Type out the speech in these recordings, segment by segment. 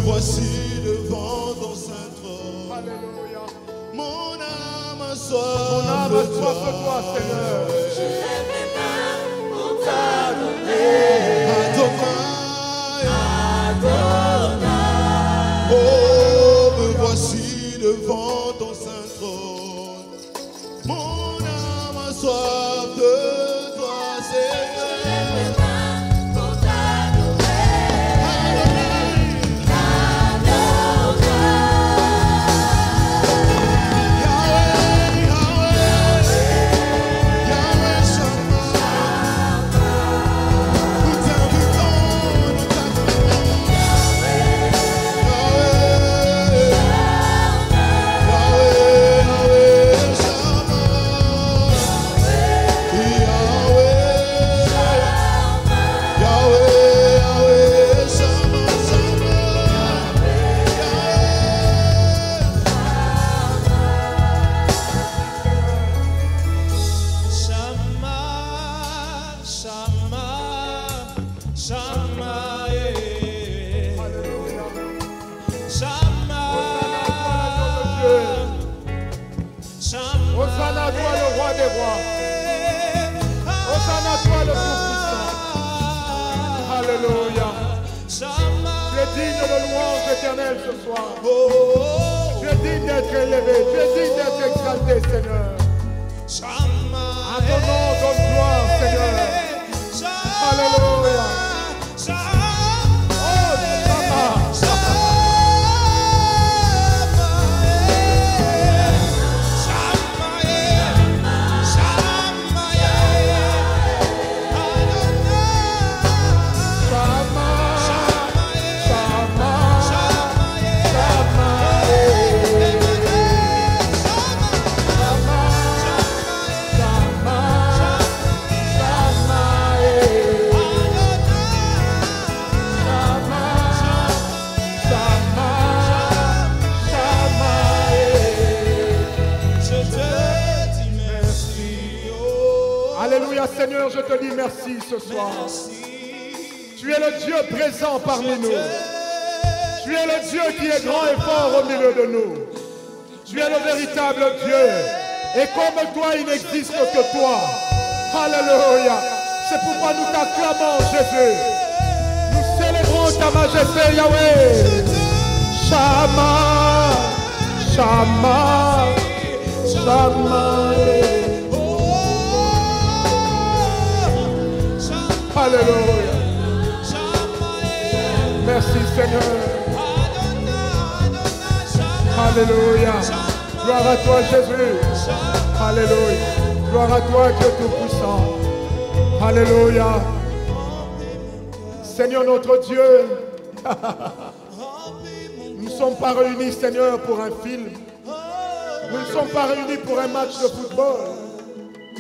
voici devant ton saint trône. Alléluia. Mon âme a soif Mon âme a de soif de toi, Seigneur. Je lève mes mains pour t'adorer. Adonai. Oh, me voici devant ton saint trône. Mon âme a soif de toi, Seigneur. Je lève mes mains pour t'adorer. Hosanna à toi le roi des rois. Hosanna à toi le tout-puissant. Alléluia. Tu es digne de louange éternelle ce soir. Tu es digne d'être élevé. Tu es digne d'être exalté, Seigneur. À ton nom, donne gloire, Seigneur. Alléluia. Oh, Shama. Alléluia, Seigneur, je te dis merci ce soir. Tu es le Dieu présent parmi nous. Tu es le Dieu qui est grand et fort au milieu de nous. Tu es le véritable Dieu. Et comme toi, il n'existe que toi. Alléluia. C'est pourquoi nous t'acclamons, Jésus. Nous célébrons ta majesté, Yahweh. Shama, Shama, Shama. Alléluia. Merci Seigneur. Alléluia. Gloire à toi Jésus. Alléluia. Gloire à toi Dieu Tout-Puissant. Alléluia. Seigneur notre Dieu. Nous ne sommes pas réunis Seigneur pour un film. Nous ne sommes pas réunis pour un match de football.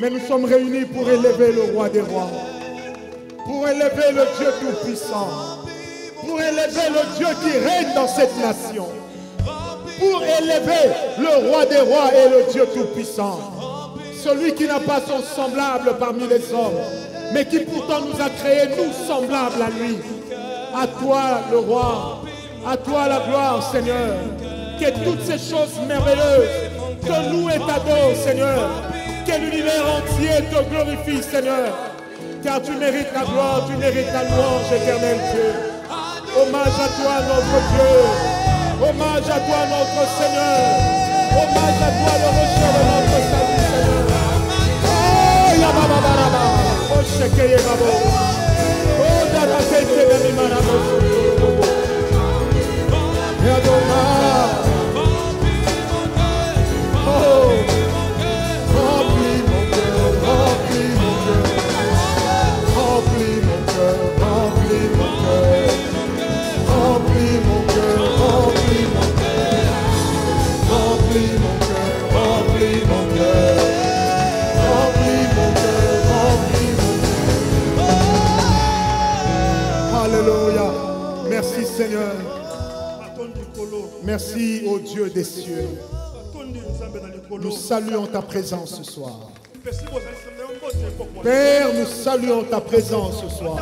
Mais nous sommes réunis pour élever le roi des rois. Pour élever le Dieu Tout-Puissant, pour élever le Dieu qui règne dans cette nation, pour élever le roi des rois et le Dieu Tout-Puissant, celui qui n'a pas son semblable parmi les hommes, mais qui pourtant nous a créés, nous semblables à lui. À toi le roi, à toi la gloire Seigneur, que toutes ces choses merveilleuses te louent et t'adorent Seigneur, que l'univers entier te glorifie Seigneur. Car tu mérites la gloire, tu mérites la louange, éternel Dieu. Hommage à toi, notre Dieu. Hommage à toi, notre Seigneur. Hommage à toi, le rocher de notre salut, Seigneur. Oh, Yababaraba. Oh, Shekeye Babo. Oh, Datatete de Mimanabo. Yadoma. Oh, remplis mon cœur, remplis mon cœur. Remplis mon cœur, remplis mon cœur, remplis mon cœur, remplis mon cœur, remplis mon cœur, remplis mon cœur, remplis mon cœur, remplis mon cœur. Alléluia. Merci Seigneur. Merci au Dieu des cieux. Nous saluons ta présence ce soir. Père, nous saluons ta présence ce soir.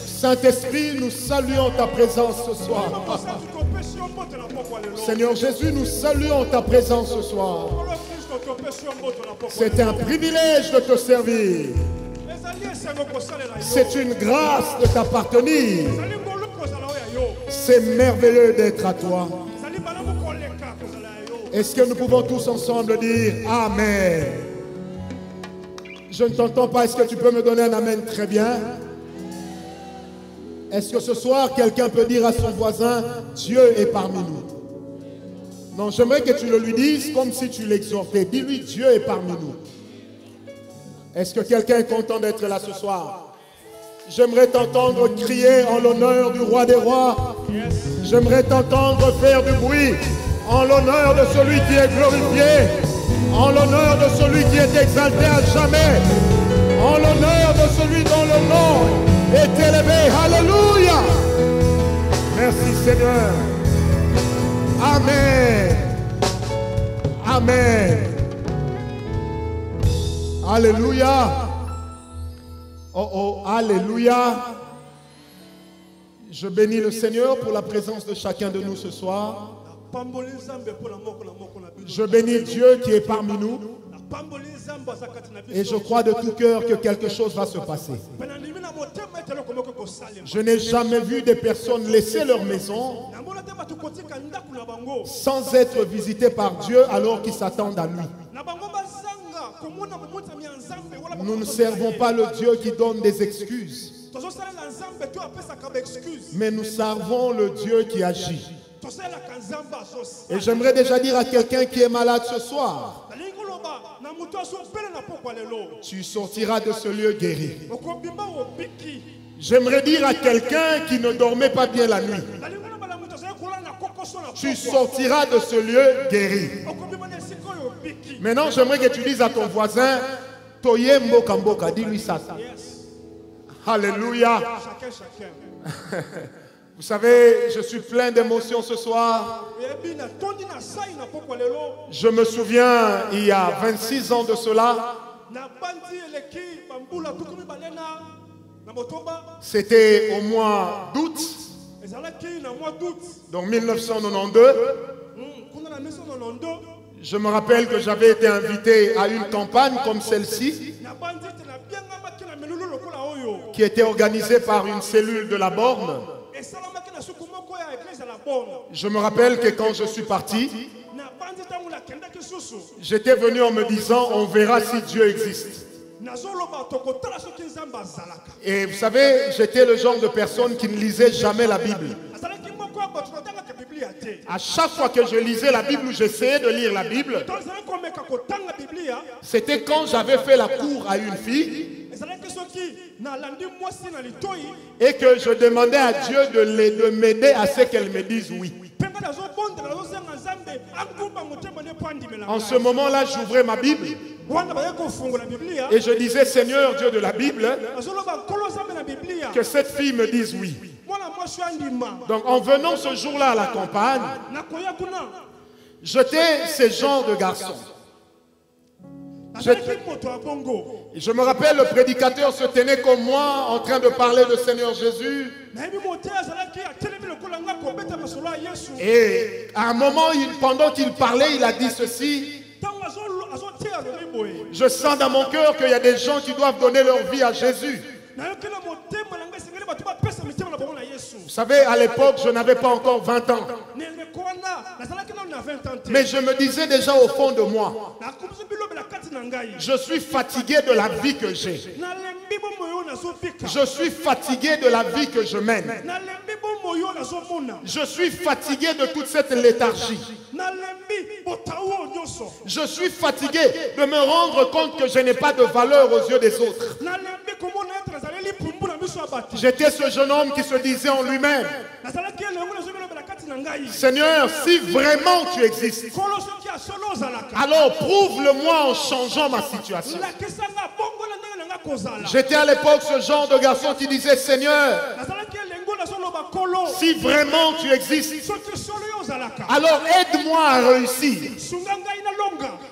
Saint-Esprit, nous saluons ta présence ce soir. Seigneur Jésus, nous saluons ta présence ce soir. C'est un privilège de te servir. C'est une grâce de t'appartenir. C'est merveilleux d'être à toi. Est-ce que nous pouvons tous ensemble dire Amen? Je ne t'entends pas. Est-ce que tu peux me donner un Amen très bien? Est-ce que ce soir, quelqu'un peut dire à son voisin, Dieu est parmi nous? Non, j'aimerais que tu le lui dises comme si tu l'exhortais. Dis-lui, Dieu est parmi nous. Est-ce que quelqu'un est content d'être là ce soir? J'aimerais t'entendre crier en l'honneur du roi des rois. J'aimerais t'entendre faire du bruit en l'honneur de celui qui est glorifié, en l'honneur de celui qui est exalté à jamais, en l'honneur de celui dont le nom est élevé. Alléluia. Merci Seigneur. Amen. Amen. Alléluia. Oh oh, alléluia. Je bénis le Seigneur pour la présence de chacun de nous ce soir. Je bénis Dieu qui est parmi nous. Et je crois de tout cœur que quelque chose va se passer. Je n'ai jamais vu des personnes laisser leur maison sans être visitées par Dieu alors qu'ils s'attendent à lui. Nous ne servons pas le Dieu qui donne des excuses, mais nous servons le Dieu qui agit. Et j'aimerais déjà dire à quelqu'un qui est malade ce soir, tu sortiras de ce lieu guéri. J'aimerais dire à quelqu'un qui ne dormait pas bien la nuit, tu sortiras de ce lieu guéri. Maintenant, j'aimerais que tu dises à ton voisin, Toye mboka mboka, dis-lui ça. Alléluia. Vous savez, je suis plein d'émotions ce soir. Je me souviens, il y a 26 ans de cela, c'était au mois d'août, donc 1992. Je me rappelle que j'avais été invité à une campagne comme celle-ci, qui était organisée par une cellule de la Borne. Je me rappelle que quand je suis parti, j'étais venu en me disant, on verra si Dieu existe. Et vous savez, j'étais le genre de personne qui ne lisait jamais la Bible. À chaque fois que je lisais la Bible ou j'essayais de lire la Bible, c'était quand j'avais fait la cour à une fille et que je demandais à Dieu de m'aider à ce qu'elle me dise oui. En ce moment-là, j'ouvrais ma Bible et je disais, Seigneur Dieu de la Bible, que cette fille me dise oui. Donc en venant ce jour-là à la campagne, j'étais ce genre de garçon. Je me rappelle, le prédicateur se tenait comme moi en train de parler du Seigneur Jésus. Et à un moment, pendant qu'il parlait, il a dit ceci. Je sens dans mon cœur qu'il y a des gens qui doivent donner leur vie à Jésus. Vous savez, à l'époque, je n'avais pas encore 20 ans. Mais je me disais déjà au fond de moi, je suis fatigué de la vie que j'ai. Je suis fatigué de la vie que je mène. Je suis fatigué de toute cette léthargie. Je suis fatigué de me rendre compte que je n'ai pas de valeur aux yeux des autres. J'étais ce jeune homme qui se disait en lui-même, Seigneur, si vraiment tu existes, alors prouve-le-moi en changeant ma situation. J'étais à l'époque ce genre de garçon qui disait, Seigneur, si vraiment tu existes, alors aide-moi à réussir.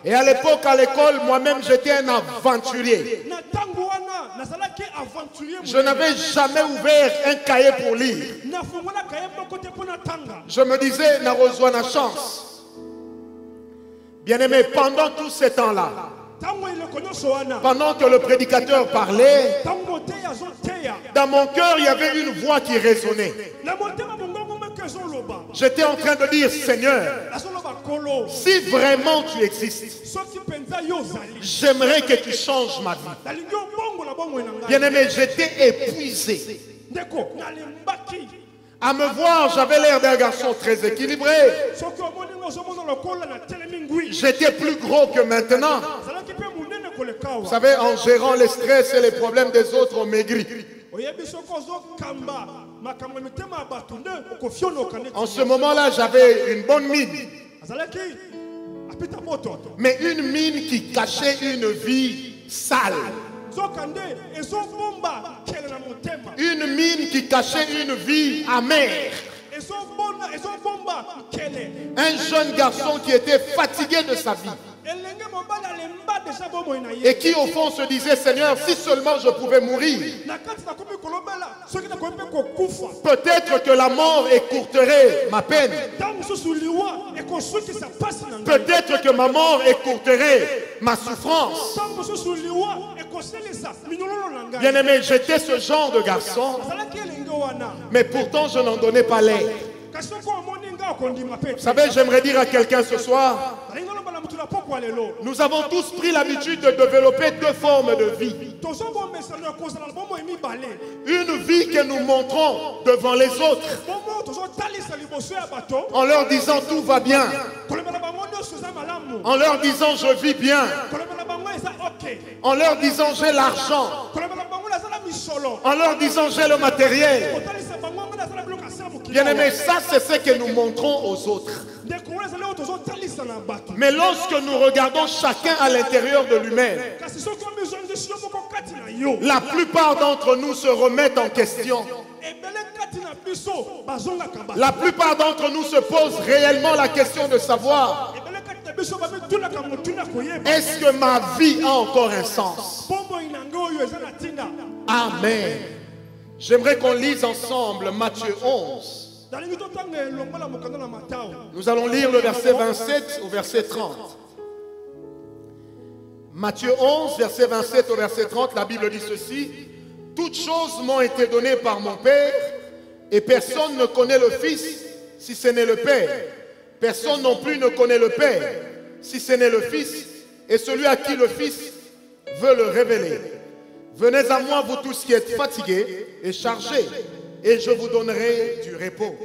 Et à l'époque, à l'école, moi-même, j'étais un aventurier. Je n'avais jamais ouvert un cahier pour lire. Je me disais, n'a reçoit la chance. Bien-aimé, pendant tout ce temps-là, pendant que le prédicateur parlait, dans mon cœur, il y avait une voix qui résonnait. J'étais en train de dire, Seigneur, si vraiment tu existes, j'aimerais que tu changes ma vie. Bien-aimé, j'étais épuisé. À me voir, j'avais l'air d'un garçon très équilibré. J'étais plus gros que maintenant. Vous savez, en gérant les stress et les problèmes des autres, on maigrit. En ce moment-là, j'avais une bonne mine. Mais une mine qui cachait une vie sale. Une mine qui cachait une vie amère. Un jeune garçon qui était fatigué de sa vie. Et qui au fond se disait, Seigneur, si seulement je pouvais mourir. Peut-être que la mort écourterait ma peine. Peut-être que ma mort écourterait ma souffrance. Bien-aimé, j'étais ce genre de garçon. Mais pourtant je n'en donnais pas l'air. Vous savez, j'aimerais dire à quelqu'un ce soir, nous avons tous pris l'habitude de développer deux formes de vie. Une vie que nous montrons devant les autres, en leur disant tout va bien, en leur disant je vis bien, en leur disant j'ai l'argent, en leur disant j'ai le matériel. Bien-aimé, ça c'est ce que nous montrons aux autres. Mais lorsque nous regardons chacun à l'intérieur de lui-même, la plupart d'entre nous se remettent en question. La plupart d'entre nous se posent réellement la question de savoir, est-ce que ma vie a encore un sens? Amen. J'aimerais qu'on lise ensemble Matthieu 11. Nous allons lire le verset 27 au verset 30. Matthieu 11, verset 27 au verset 30, la Bible dit ceci. Toutes choses m'ont été données par mon Père, et personne ne connaît le Fils si ce n'est le Père. Personne non plus ne connaît le Père si ce n'est le Fils, et celui à qui le Fils veut le révéler. Venez à moi, vous tous qui êtes fatigués et chargés, et je vous donnerai du repos.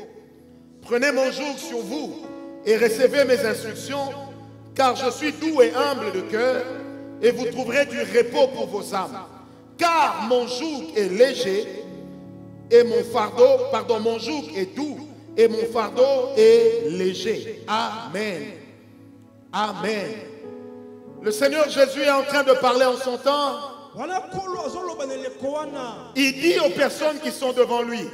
Prenez mon joug sur vous et recevez mes instructions, car je suis doux et humble de cœur, et vous trouverez du repos pour vos âmes. Car mon joug est léger et mon fardeau, mon joug est doux et mon fardeau est léger. Amen. Amen. Le Seigneur Jésus est en train de parler en son temps. Il dit aux personnes qui sont devant lui,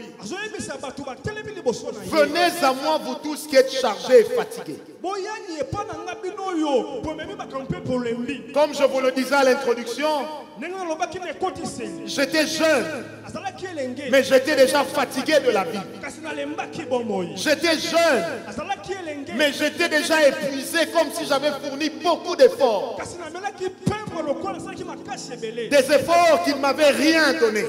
venez à moi vous tous qui êtes chargés et fatigués. Comme je vous le disais à l'introduction, j'étais jeune, mais j'étais déjà fatigué de la vie. J'étais jeune, mais j'étais déjà épuisé, comme si j'avais fourni beaucoup d'efforts. Des efforts qui ne m'avaient rien donné.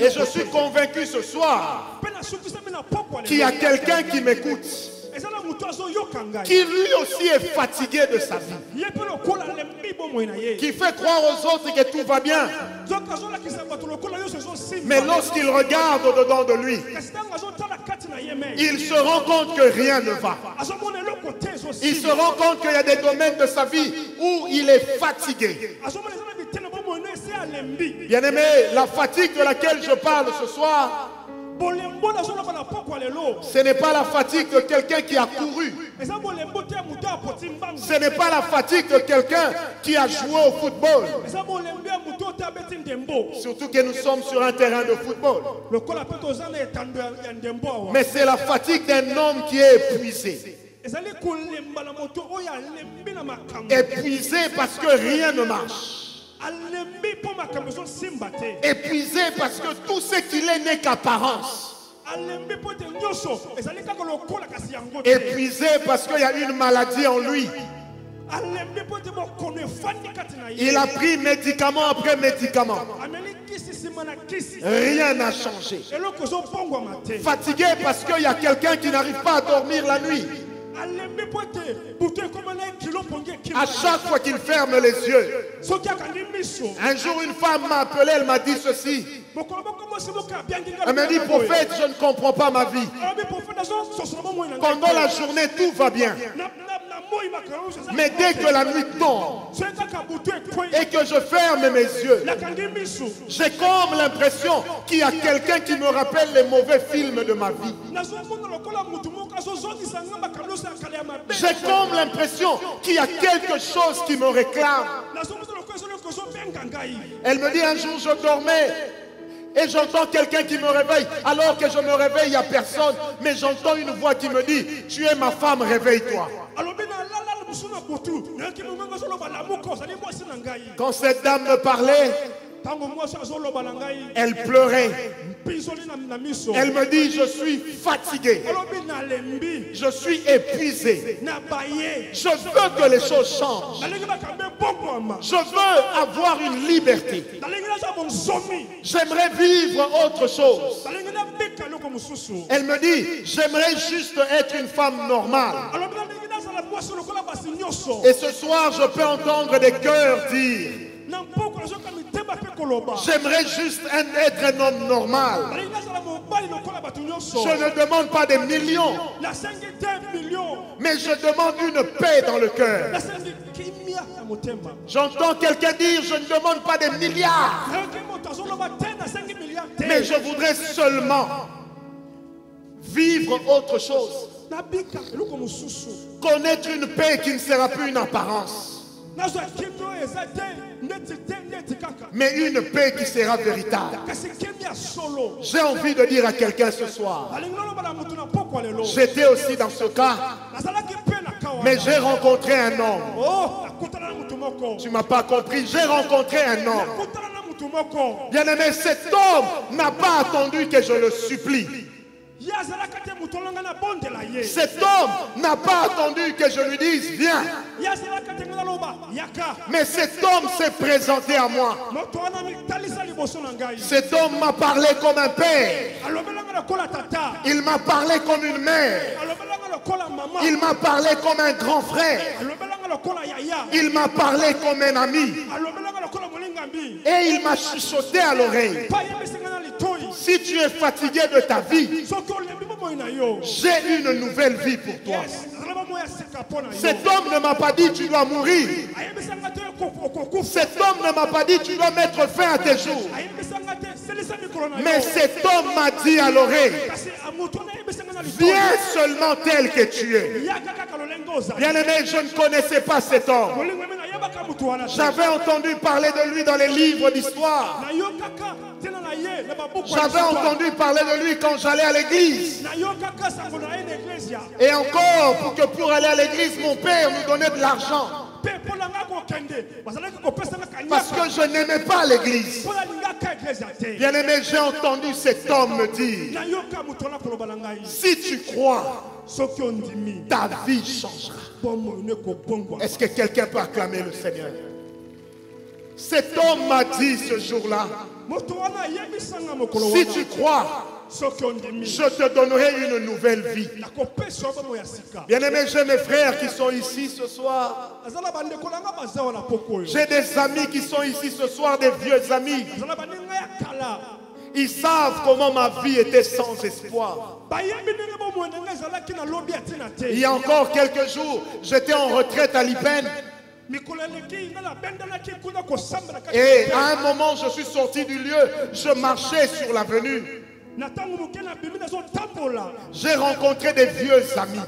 Et je suis convaincu ce soir qu'il y a quelqu'un qui m'écoute, qui lui aussi est fatigué de sa vie, qui fait croire aux autres que tout va bien, mais lorsqu'il regarde dedans de lui, il se rend compte que rien ne va. Il se rend compte qu'il y a des domaines de sa vie où il est fatigué. Bien-aimé, la fatigue de laquelle je parle ce soir, ce n'est pas la fatigue de quelqu'un qui a couru. Ce n'est pas la fatigue de quelqu'un qui a joué au football. Surtout que nous sommes sur un terrain de football. Mais c'est la fatigue d'un homme qui est épuisé. Épuisé parce que rien ne marche. Épuisé parce que tout ce qu'il est n'est qu'apparence. Épuisé parce qu'il y a une maladie en lui. Il a pris médicament après médicament. Rien n'a changé. Fatigué parce qu'il y a quelqu'un qui n'arrive pas à dormir la nuit. À chaque fois qu'il ferme les yeux. Un jour, une femme m'a appelé, elle m'a dit ceci. Elle m'a dit, prophète, je ne comprends pas ma vie. Pendant la journée, tout va bien. Mais dès que la nuit tombe et que je ferme mes yeux, j'ai comme l'impression qu'il y a quelqu'un qui me rappelle les mauvais films de ma vie. J'ai comme l'impression qu'il y a quelque chose qui me réclame. Elle me dit, un jour je dormais et j'entends quelqu'un qui me réveille. Alors que je me réveille, il n'y a personne. Mais j'entends une voix qui me dit, tu es ma femme, réveille-toi. Quand cette dame me parlait, elle pleurait. Elle me dit, je suis fatiguée. Je suis épuisée. Je veux que les choses changent. Je veux avoir une liberté. J'aimerais vivre autre chose. Elle me dit, j'aimerais juste être une femme normale. Et ce soir, je peux entendre des cœurs dire, j'aimerais juste être un homme normal. Je ne demande pas des millions, mais je demande une paix dans le cœur. J'entends quelqu'un dire, je ne demande pas des milliards, mais je voudrais seulement vivre autre chose. Connaître une paix qui ne sera plus une apparence, mais une paix qui sera véritable. J'ai envie de dire à quelqu'un ce soir, j'étais aussi dans ce cas, mais j'ai rencontré un homme. Tu ne m'as pas compris, j'ai rencontré un homme. Bien aimé, cet homme n'a pas attendu que je le supplie. Cet homme n'a pas attendu que je lui dise viens. Mais cet homme s'est présenté à moi. Cet homme m'a parlé comme un père. Il m'a parlé comme une mère. Il m'a parlé comme un grand frère. Il m'a parlé comme un ami. Et il m'a chuchoté à l'oreille. Si tu es fatigué de ta vie, j'ai une nouvelle vie pour toi. Cet homme ne m'a pas dit tu dois mourir. Cet homme ne m'a pas dit tu dois mettre fin à tes jours. Mais cet homme m'a dit à l'oreille, viens seulement tel que tu es. Bien aimé, je ne connaissais pas cet homme. J'avais entendu parler de lui dans les livres d'histoire. J'avais entendu parler de lui quand j'allais à l'église. Et encore, pour aller à l'église, mon père nous donnait de l'argent. Parce que je n'aimais pas l'église. Bien aimé, j'ai entendu cet homme me dire, si tu crois, ta vie changera. Est-ce que quelqu'un peut acclamer le Seigneur? Cet homme m'a dit ce jour-là, si tu crois, je te donnerai une nouvelle vie. Bien aimé, j'ai mes frères qui sont ici ce soir. J'ai des amis qui sont ici ce soir, des vieux amis. Ils savent comment ma vie était sans espoir. Il y a encore quelques jours, j'étais en retraite à Lipen. Et à un moment, je suis sorti du lieu, je marchais sur l'avenue. J'ai rencontré des vieux amis.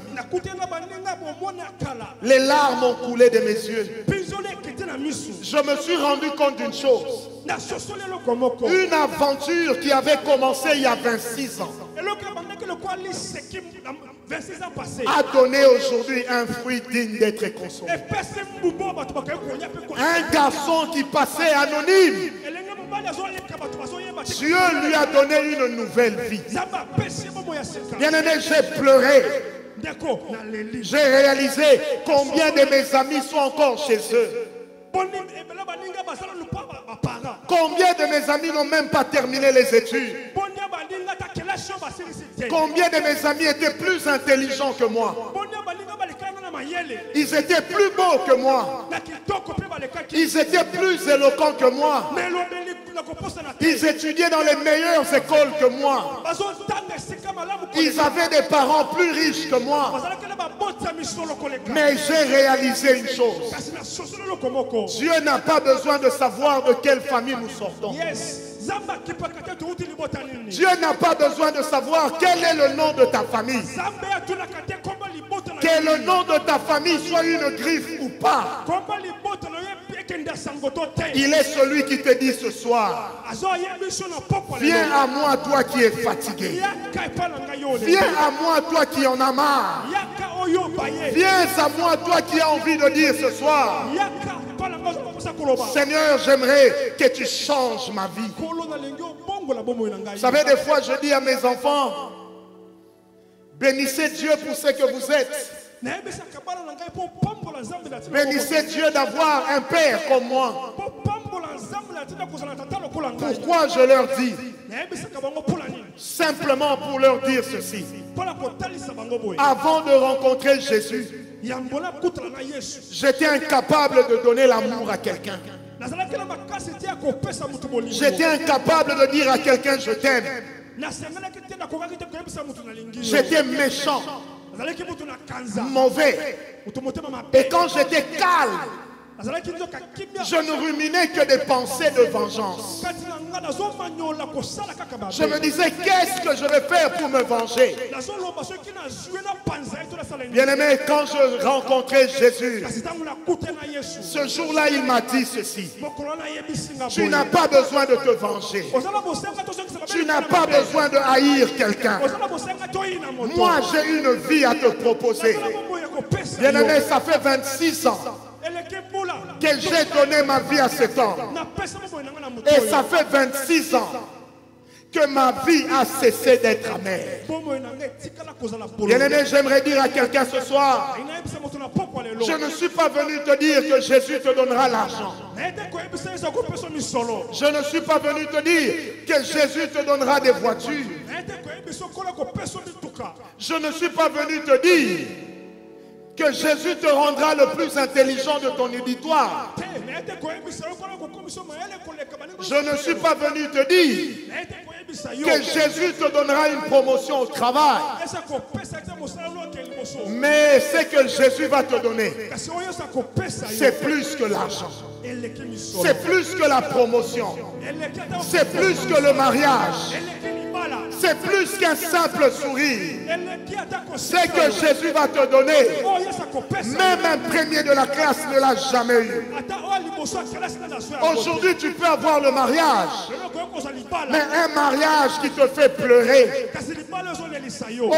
Les larmes ont coulé de mes yeux. je me suis rendu compte d'une chose. Une aventure qui avait commencé il y a 26 ans a donné aujourd'hui un fruit digne d'être consommé. Un garçon qui passait anonyme, Dieu lui a donné une nouvelle vie. Bien-aimé, j'ai pleuré. J'ai réalisé combien de mes amis sont encore chez eux. Combien de mes amis n'ont même pas terminé les études. Combien de mes amis étaient plus intelligents que moi. Ils étaient plus beaux que moi. Ils étaient plus éloquents que moi. Ils étudiaient dans les meilleures écoles que moi. Ils avaient des parents plus riches que moi. Mais j'ai réalisé une chose. Dieu n'a pas besoin de savoir de quelle famille nous sortons. Dieu n'a pas besoin de savoir quel est le nom de ta famille. Que le nom de ta famille soit une griffe ou pas. Il est celui qui te dit ce soir: viens à moi, toi qui es fatigué. Viens à moi, toi qui en as marre. Viens à moi, toi qui as envie de dire ce soir: Seigneur, j'aimerais que tu changes ma vie. Vous savez, des fois je dis à mes enfants: bénissez Dieu pour ce que vous êtes. Bénissez Dieu d'avoir un père comme moi. Pourquoi je leur dis? Simplement pour leur dire ceci. Avant de rencontrer Jésus, j'étais incapable de donner l'amour à quelqu'un. J'étais incapable de dire à quelqu'un: je t'aime. J'étais méchant, mauvais. Et quand j'étais calme, je ne ruminais que des pensées de vengeance. Je me disais: qu'est-ce que je vais faire pour me venger? Bien-aimé, quand je rencontrais Jésus, ce jour-là, il m'a dit ceci: tu n'as pas besoin de te venger. Tu n'as pas besoin de haïr quelqu'un. Moi, j'ai une vie à te proposer. Bien-aimé, ça fait 26 ans que j'ai donné ma vie à cet homme. Et ça fait 26 ans que ma vie a cessé d'être amère. Bien-aimé, j'aimerais dire à quelqu'un ce soir: je ne suis pas venu te dire que Jésus te donnera l'argent. Je ne suis pas venu te dire que Jésus te donnera des voitures. Je ne suis pas venu te dire que Jésus te rendra le plus intelligent de ton auditoire. Je ne suis pas venu te dire que Jésus te donnera une promotion au travail. Mais ce que Jésus va te donner, c'est plus que l'argent. C'est plus que la promotion. C'est plus que le mariage. C'est plus qu'un simple sourire. Ce que Jésus va te donner, même un premier de la classe ne l'a jamais eu. Aujourd'hui, tu peux avoir le mariage, mais un mariage qui te fait pleurer.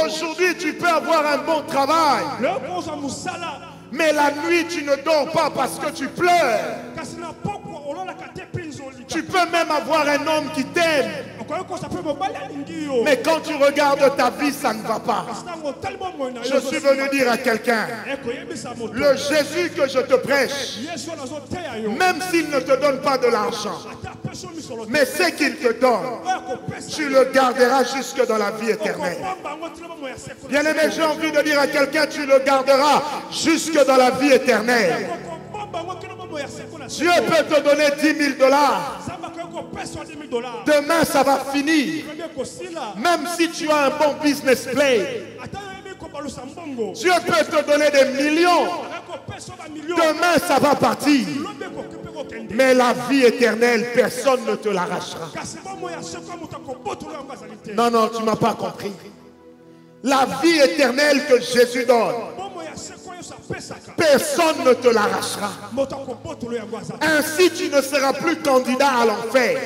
Aujourd'hui, tu peux avoir un bon travail, mais la nuit, tu ne dors pas parce que tu pleures. Tu peux même avoir un homme qui t'aime, mais quand tu regardes ta vie, ça ne va pas. Je suis venu dire à quelqu'un: le Jésus que je te prêche, même s'il ne te donne pas de l'argent, mais ce qu'il te donne, tu le garderas jusque dans la vie éternelle. Bien-aimé, j'ai envie de dire à quelqu'un: tu le garderas jusque dans la vie éternelle. Dieu peut te donner 10 000 $. Demain, ça va finir. Même si tu as un bon business plan, Dieu peut te donner des millions. Demain, ça va partir. Mais la vie éternelle, personne ne te l'arrachera. Non, non, tu ne m'as pas compris. La vie éternelle que Jésus donne, personne ne te l'arrachera. Ainsi, tu ne seras plus candidat à l'enfer,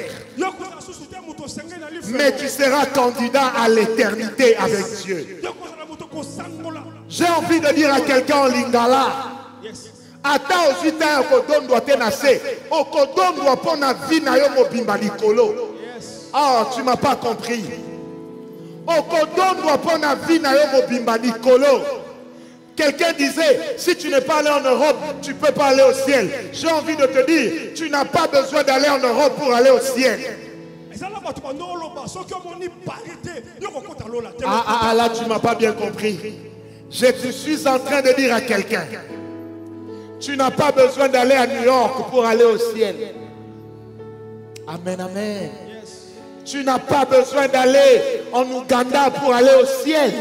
mais tu seras candidat à l'éternité avec Dieu. J'ai envie de dire à quelqu'un en lingala, ata osita okodon doit tenase, okodon doit pona vie na yo mobimba likolo. Ah, tu m'as pas compris. Okodon doit pona vie na yo mobimba likolo. Quelqu'un disait, si tu n'es pas allé en Europe, tu ne peux pas aller au ciel. J'ai envie de te dire, tu n'as pas besoin d'aller en Europe pour aller au ciel. Ah, là, tu ne m'as pas bien compris. Je suis en train de dire à quelqu'un, tu n'as pas besoin d'aller à New York pour aller au ciel. Amen, amen. Tu n'as pas besoin d'aller en Ouganda pour aller au ciel.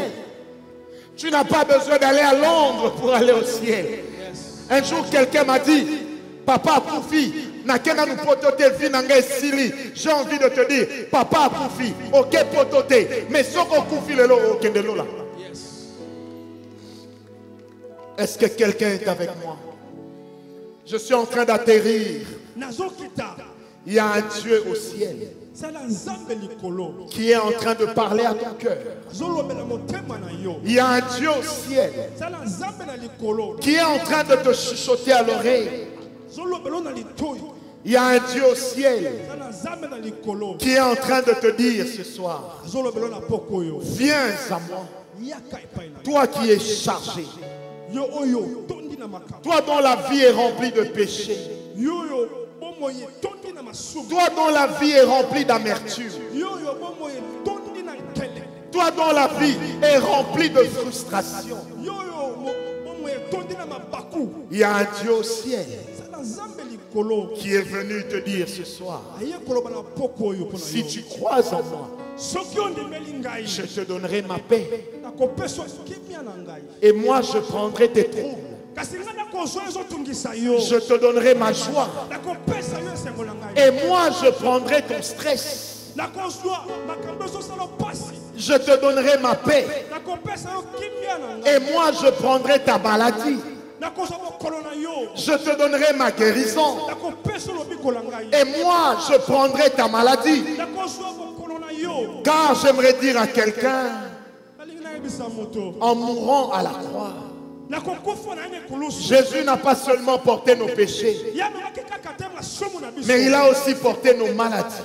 Tu n'as pas besoin d'aller à Londres pour aller au ciel. Un jour, quelqu'un m'a dit, Papa Koufi, j'ai envie de te dire, Papa Koufi, ok potote, mais soko Koufi le lo, ok de lo là. Est-ce que quelqu'un est avec moi? Je suis en train d'atterrir. Il y a un Dieu au ciel qui est en train de parler à ton cœur. Il y a un Dieu au ciel qui est en train de te chuchoter à l'oreille. Il y a un Dieu au ciel qui est en train de te dire ce soir, viens à moi, toi qui es chargé, toi dont la vie est remplie de péchés, toi dont la vie est remplie d'amertume, toi dont la vie est remplie de frustration. Il y a un Dieu au ciel qui est venu te dire ce soir, si tu crois en moi, je te donnerai ma paix. Et moi je prendrai tes troubles. Je te donnerai ma joie. Et moi je prendrai ton stress. Je te donnerai ma paix. Et moi je prendrai ta maladie. Je te donnerai ma guérison. Et moi je prendrai ta maladie. Car j'aimerais dire à quelqu'un, en mourant à la croix, Jésus n'a pas seulement porté nos péchés, mais il a aussi porté nos maladies,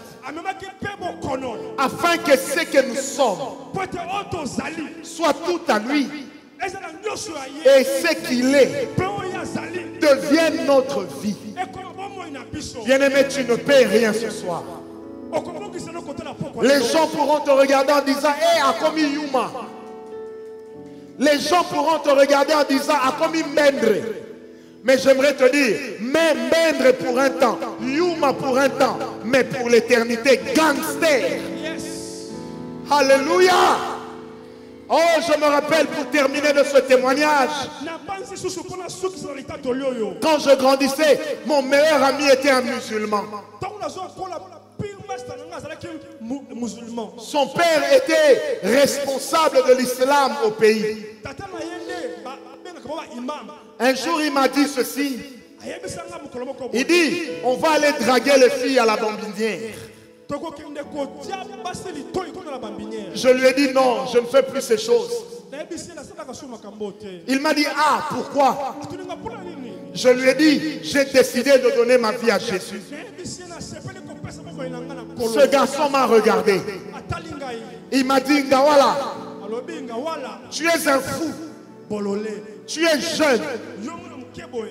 afin que ce que nous sommes soit tout à lui, et ce qu'il est devienne notre vie. Bien-aimé, tu ne paies rien ce soir. Les gens pourront te regarder en disant, hé, a commis Yuma. Les gens pourront te regarder en disant, a commis Mendre. Mais j'aimerais te dire, mais Mendre pour un temps, Yuma pour un temps, mais pour l'éternité, gangster. Alléluia. Oh, je me rappelle pour terminer de ce témoignage, quand je grandissais, mon meilleur ami était un musulman. Son père était responsable de l'islam au pays. Un jour, il m'a dit ceci. Il dit, on va aller draguer les filles à la bambinière. Je lui ai dit non, je ne fais plus ces choses. Il m'a dit, ah, pourquoi? Je lui ai dit, j'ai décidé de donner ma vie à Jésus. Ce garçon m'a regardé. Il m'a dit, Ngawala, tu es un fou. Tu es jeune.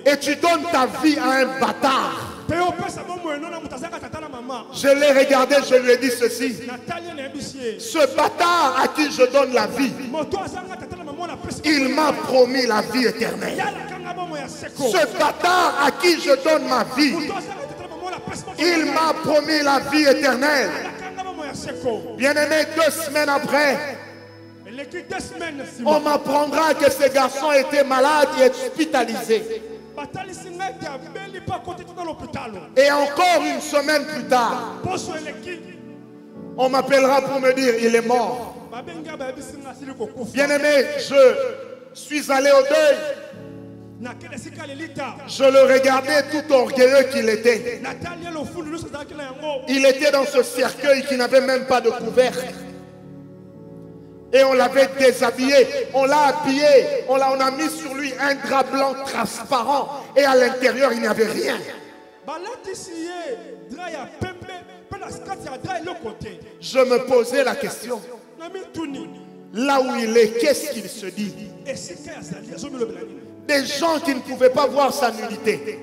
Et tu donnes ta vie à un bâtard. Je l'ai regardé, je lui ai dit ceci. Ce bâtard à qui je donne la vie, il m'a promis la vie éternelle. Ce bâtard à qui je donne ma vie, il m'a promis la vie éternelle. Bien-aimé, 2 semaines après, on m'apprendra que ce garçon était malade et hospitalisé. Et encore une semaine plus tard, on m'appellera pour me dire il est mort. Bien-aimé, je suis allé au deuil. Je le regardais tout orgueilleux qu'il était. Il était dans ce cercueil qui n'avait même pas de couvercle. Et on l'avait déshabillé, on l'a habillé, on a mis sur lui un drap blanc transparent. Et à l'intérieur, il n'y avait rien. Je me posais la question. Là où il est, qu'est-ce qu'il se dit? Des gens qui ne pouvaient pas voir sa nudité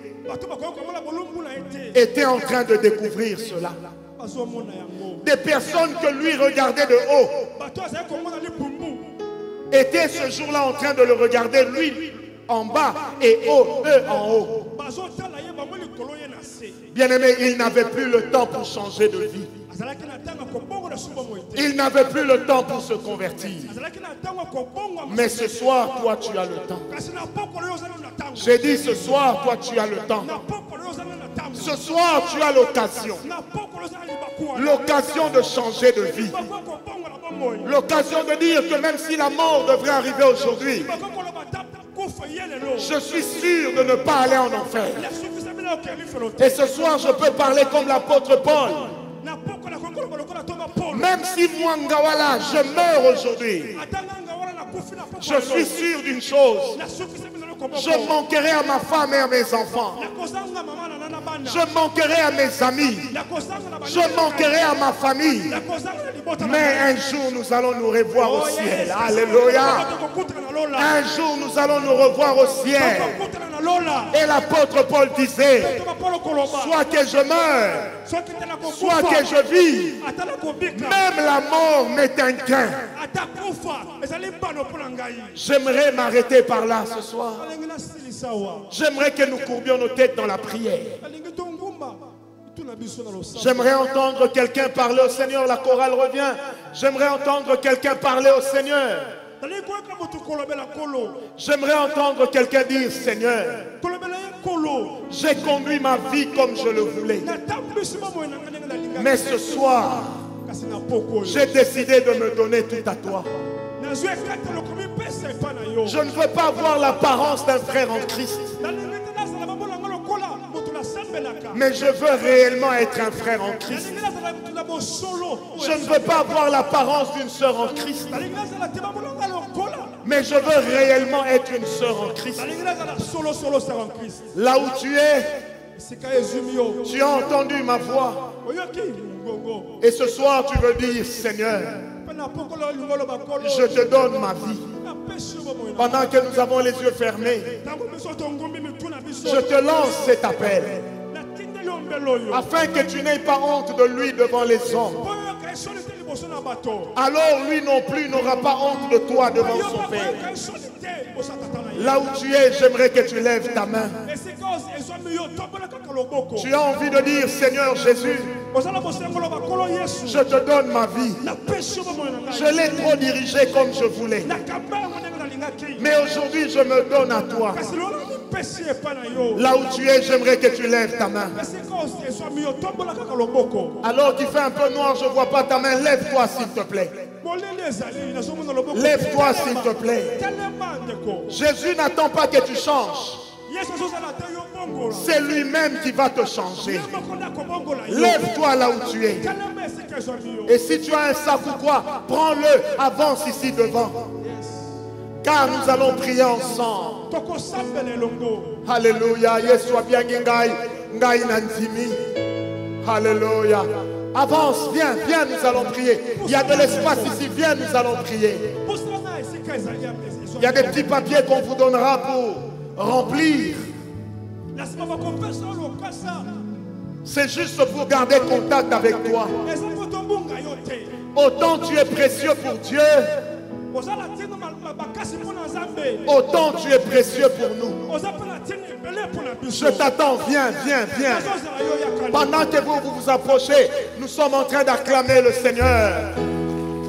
étaient en train de découvrir cela. Des personnes que lui regardait de haut étaient ce jour-là en train de le regarder, lui en bas et eux en haut. Bien-aimé, il n'avait plus le temps pour changer de vie. Il n'avait plus le temps pour se convertir. Mais ce soir, toi, tu as le temps. J'ai dit ce soir, toi, tu as le temps. Ce soir, tu as l'occasion. L'occasion de changer de vie. L'occasion de dire que même si la mort devrait arriver aujourd'hui, je suis sûr de ne pas aller en enfer. Et ce soir, je peux parler comme l'apôtre Paul. Même si moi, Ngawala, je meurs aujourd'hui, je suis sûr d'une chose. Je manquerai à ma femme et à mes enfants. Je manquerai à mes amis. Je manquerai à ma famille. Mais un jour, nous allons nous revoir au ciel. Alléluia. Un jour, nous allons nous revoir au ciel. Et l'apôtre Paul disait, soit que je meure, soit que je vis, même la mort m'est un gain. J'aimerais m'arrêter par là ce soir. J'aimerais que nous courbions nos têtes dans la prière. J'aimerais entendre quelqu'un parler au Seigneur. La chorale revient. J'aimerais entendre quelqu'un parler au Seigneur. J'aimerais entendre quelqu'un dire, Seigneur, j'ai conduit ma vie comme je le voulais. Mais ce soir, j'ai décidé de me donner tout à toi. Je ne veux pas avoir l'apparence d'un frère en Christ. Mais je veux réellement être un frère en Christ. Je ne veux pas avoir l'apparence d'une sœur en Christ. Mais je veux réellement être une sœur en Christ. Là où tu es, tu as entendu ma voix. Et ce soir tu veux dire, Seigneur, je te donne ma vie. Pendant que nous avons les yeux fermés, je te lance cet appel, afin que tu n'aies pas honte de lui devant les hommes. Alors lui non plus n'aura pas honte de toi devant son Père. Là où tu es, j'aimerais que tu lèves ta main. Tu as envie de dire, Seigneur Jésus, je te donne ma vie. Je l'ai trop dirigé comme je voulais. Mais aujourd'hui, je me donne à toi. Là où tu es, j'aimerais que tu lèves ta main. Alors qu'il fait un peu noir, je ne vois pas ta main. Lève-toi s'il te plaît. Lève-toi s'il te plaît. Jésus n'attend pas que tu changes. C'est lui-même qui va te changer. Lève-toi là où tu es. Et si tu as un sac ou quoi, prends-le, avance ici devant. Car nous allons prier ensemble. Alléluia. Yeshua bien ngai nanzimi. Alléluia. Avance, viens, viens, nous allons prier. Il y a de l'espace ici, viens, nous allons prier. Il y a des petits papiers qu'on vous donnera pour remplir. C'est juste pour garder contact avec toi. Autant tu es précieux pour Dieu, autant tu es précieux pour nous. Je t'attends, viens, viens, viens. Pendant que vous vous approchez, nous sommes en train d'acclamer le Seigneur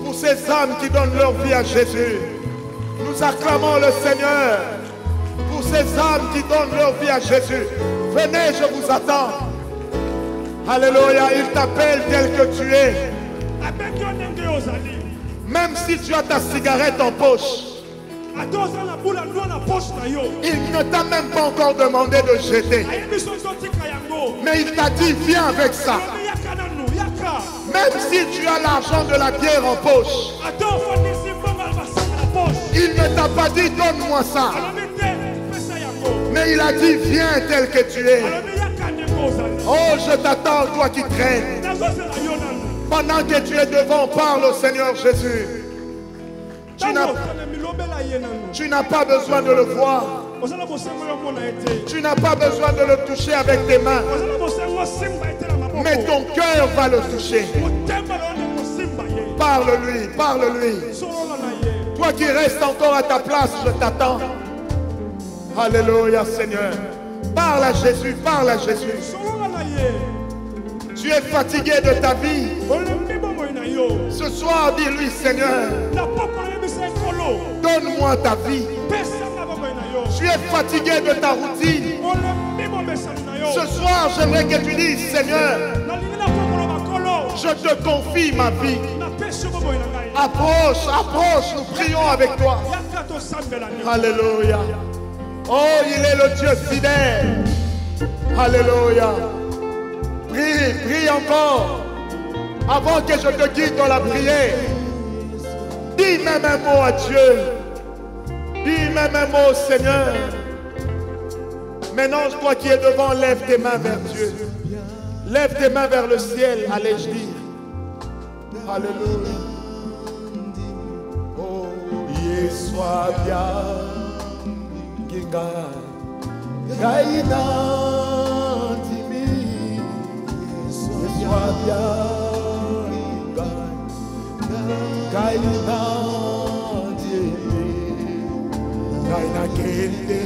pour ces âmes qui donnent leur vie à Jésus. Nous acclamons le Seigneur pour ces âmes qui donnent leur vie à Jésus. Venez, je vous attends. Alléluia, il t'appelle tel que tu es. Même si tu as ta cigarette en poche, Il ne t'a même pas encore demandé de jeter. Mais il t'a dit, viens avec ça. Même si tu as l'argent de la guerre en poche, il ne t'a pas dit, donne-moi ça. Mais il a dit, viens tel que tu es. Oh, je t'attends, toi qui traînes. Pendant que tu es devant, parle au Seigneur Jésus. Tu n'as pas besoin de le voir. Tu n'as pas besoin de le toucher avec tes mains. Mais ton cœur va le toucher. Parle-lui, parle-lui. Toi qui restes encore à ta place, je t'attends. Alléluia, Seigneur. Parle à Jésus, parle à Jésus. Tu es fatigué de ta vie. Ce soir, dis-lui, Seigneur, donne-moi ta vie. Tu es fatigué de ta routine. Ce soir, j'aimerais que tu dises, Seigneur, je te confie ma vie. Approche, approche, nous prions avec toi. Alléluia. Oh, il est le Dieu fidèle. Alléluia. Prie, prie encore. Avant que je te guide dans la prière, dis même un mot à Dieu. Dis même un mot au Seigneur. Maintenant, toi qui es devant, lève tes mains vers Dieu. Lève tes mains vers le ciel, allais-je dire. Alléluia. Oh, Yeswa bien. Gaïna Timi. Yeswa bien. Gaïna Timi. Gaïna Kende.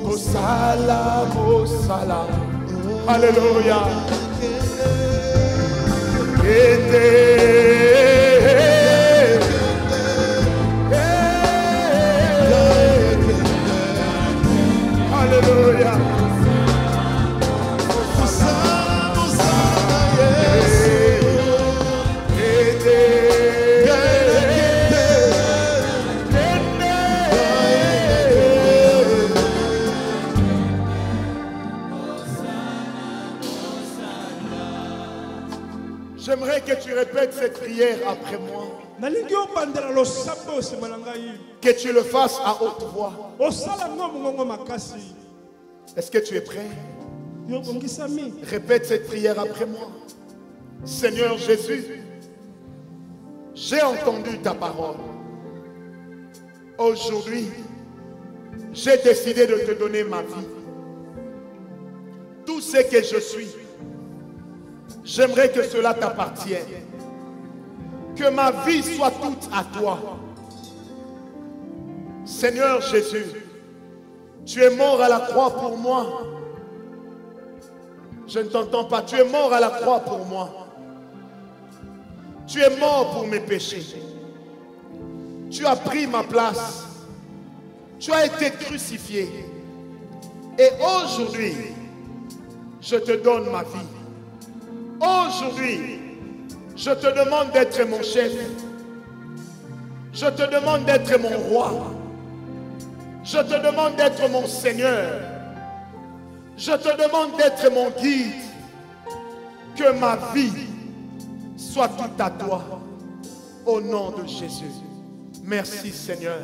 Mosala, Mosala. Alléluia. Kende. Alléluia. J'aimerais que tu répètes cette prière après moi. Que tu le fasses à haute voix. Est-ce que tu es prêt? Répète cette prière après moi. Seigneur Jésus, j'ai entendu ta parole. Aujourd'hui, j'ai décidé de te donner ma vie. Tout ce que je suis, j'aimerais que cela t'appartienne. Que ma vie soit toute à toi. Seigneur Jésus, tu es mort à la croix pour moi. Je ne t'entends pas. Tu es mort à la croix pour moi. Tu es mort pour mes péchés. Tu as pris ma place. Tu as été crucifié. Et aujourd'hui, je te donne ma vie. Aujourd'hui, je te demande d'être mon chef. Je te demande d'être mon roi. Je te demande d'être mon Seigneur. Je te demande d'être mon guide. Que ma vie soit toute à toi. Au nom de Jésus. Merci Seigneur.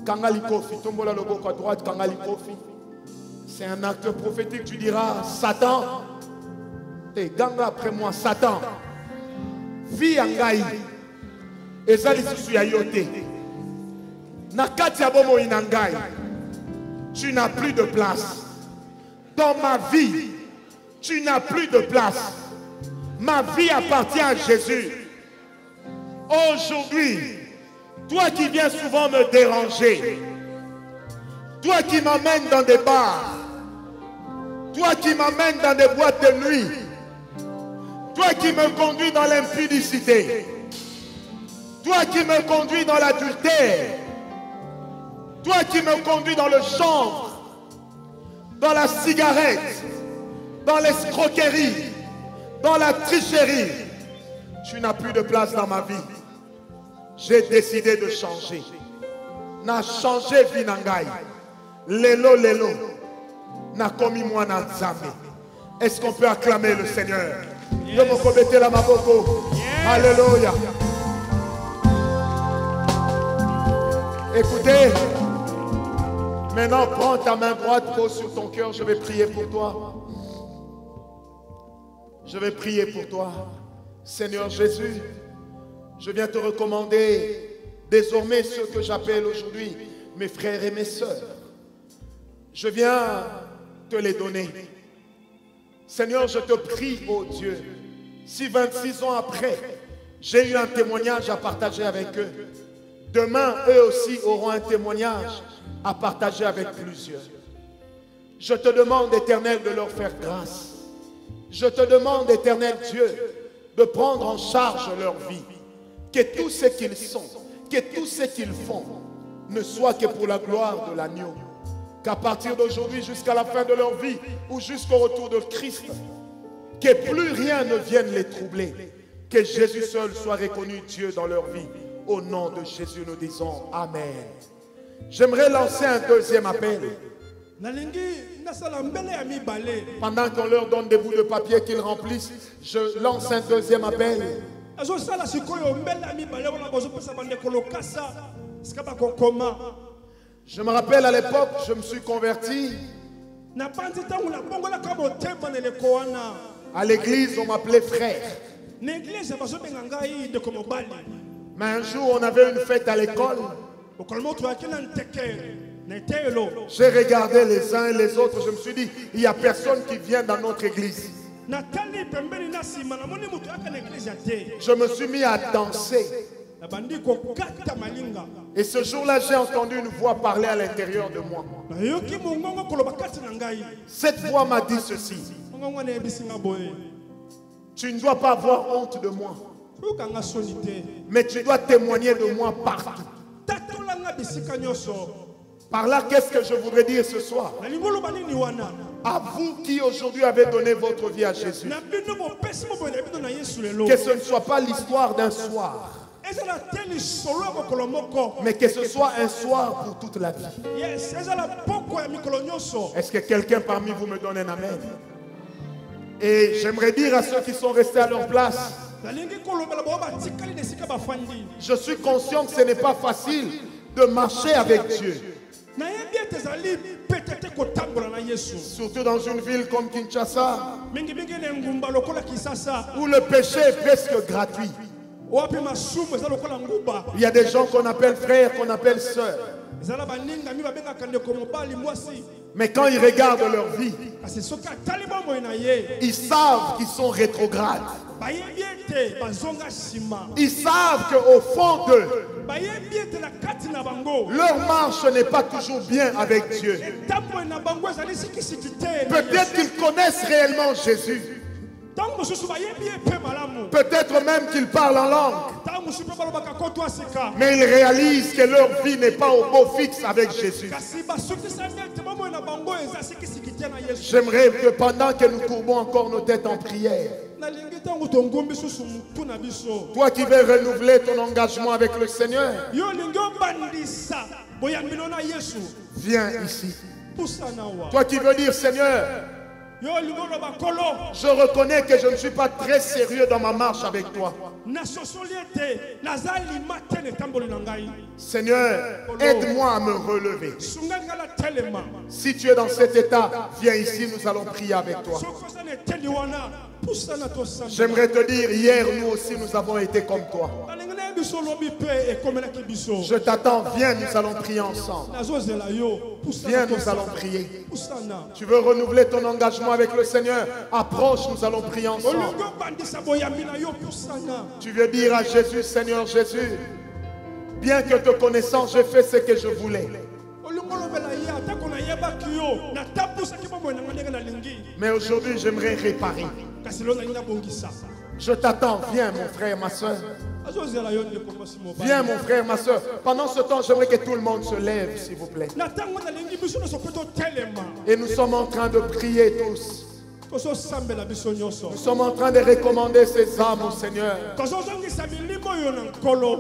Kangali Kofi, tombola le boko à droite, Kangali Kofi. C'est un acte prophétique, tu diras, Satan. Et ganga après moi, Satan. Vie angai. Ezali susu ya yote. Nakati abomo inangai. Tu n'as plus de place. Dans ma vie, tu n'as plus de place. Ma vie appartient à Jésus. Aujourd'hui, toi qui viens souvent me déranger, toi qui m'amènes dans des bars, toi qui m'amènes dans des boîtes de nuit, toi qui me conduis dans l'impudicité, toi qui me conduis dans l'adultère, toi qui me conduis dans le chanvre, dans la cigarette, dans l'escroquerie, dans la tricherie, tu n'as plus de place dans ma vie. J'ai décidé de changer. n'a changé vie na ngai. Lelo lelo n'a commis moi na nzambe. Est-ce qu'on peut acclamer le Seigneur? Yo moko betela maboko. Alléluia. Écoutez, maintenant prends ta main droite, pose sur ton cœur, je vais prier pour toi. Je vais prier pour toi. Seigneur Jésus, je viens te recommander désormais ceux que j'appelle aujourd'hui mes frères et mes sœurs. Je viens te les donner. Seigneur, je te prie, oh Dieu, si 26 ans après, j'ai eu un témoignage à partager avec eux, demain, eux aussi auront un témoignage à partager avec plusieurs. Je te demande, Éternel, de leur faire grâce. Je te demande, Éternel Dieu, de prendre en charge leur vie. Que tout ce qu'ils sont, que tout ce qu'ils font, ne soit que pour la gloire de l'agneau. Qu'à partir d'aujourd'hui jusqu'à la fin de leur vie, ou jusqu'au retour de Christ, que plus rien ne vienne les troubler. Que Jésus seul soit reconnu Dieu dans leur vie. Au nom de Jésus, nous disons Amen. J'aimerais lancer un deuxième appel. Pendant qu'on leur donne des bouts de papier qu'ils remplissent, je lance un deuxième appel. Je me rappelle à l'époque, je me suis converti. À l'église, on m'appelait frère. Mais un jour, on avait une fête à l'école. J'ai regardé les uns et les autres. Je me suis dit, il n'y a personne qui vient dans notre église. Je me suis mis à danser. Et ce jour-là, j'ai entendu une voix parler à l'intérieur de moi. Cette voix m'a dit ceci. Tu ne dois pas avoir honte de moi, mais tu dois témoigner de moi partout. Par là, qu'est-ce que je voudrais dire ce soir? À vous qui aujourd'hui avez donné votre vie à Jésus, que ce ne soit pas l'histoire d'un soir, mais que ce soit un soir pour toute la vie. Est-ce que quelqu'un parmi vous me donne un amen? Et j'aimerais dire à ceux qui sont restés à leur place, je suis conscient que ce n'est pas facile de marcher avec Dieu. Surtout dans une ville comme Kinshasa, où le péché est presque gratuit. Il y a des gens qu'on appelle frères, qu'on appelle sœurs. Mais quand ils regardent leur vie, ils savent qu'ils sont rétrogrades. Ils savent qu'au fond d'eux, leur marche n'est pas toujours bien avec Dieu. Peut-être qu'ils connaissent réellement Jésus. Peut-être même qu'ils parlent en langue. Mais ils réalisent que leur vie n'est pas au beau fixe avec Jésus. J'aimerais que pendant que nous courbons encore nos têtes en prière, toi qui veux renouveler ton engagement avec le Seigneur, viens ici. Toi qui veux dire Seigneur, je reconnais que je ne suis pas très sérieux dans ma marche avec toi. Seigneur, aide-moi à me relever. Si tu es dans cet état, viens ici, nous allons prier avec toi. J'aimerais te dire, hier nous aussi nous avons été comme toi. Je t'attends, viens, nous allons prier ensemble. Viens, nous allons prier. Tu veux renouveler ton engagement avec le Seigneur? Approche, nous allons prier ensemble. Tu veux dire à Jésus, Seigneur Jésus, bien que te connaissant, j'ai fait ce que je voulais. Mais aujourd'hui, j'aimerais réparer. Je t'attends, viens mon frère, ma soeur. Viens mon frère, ma soeur. Pendant ce temps, j'aimerais que tout le monde se lève, s'il vous plaît. Et nous sommes en train de prier tous. Nous sommes en train de recommander ces âmes au Seigneur.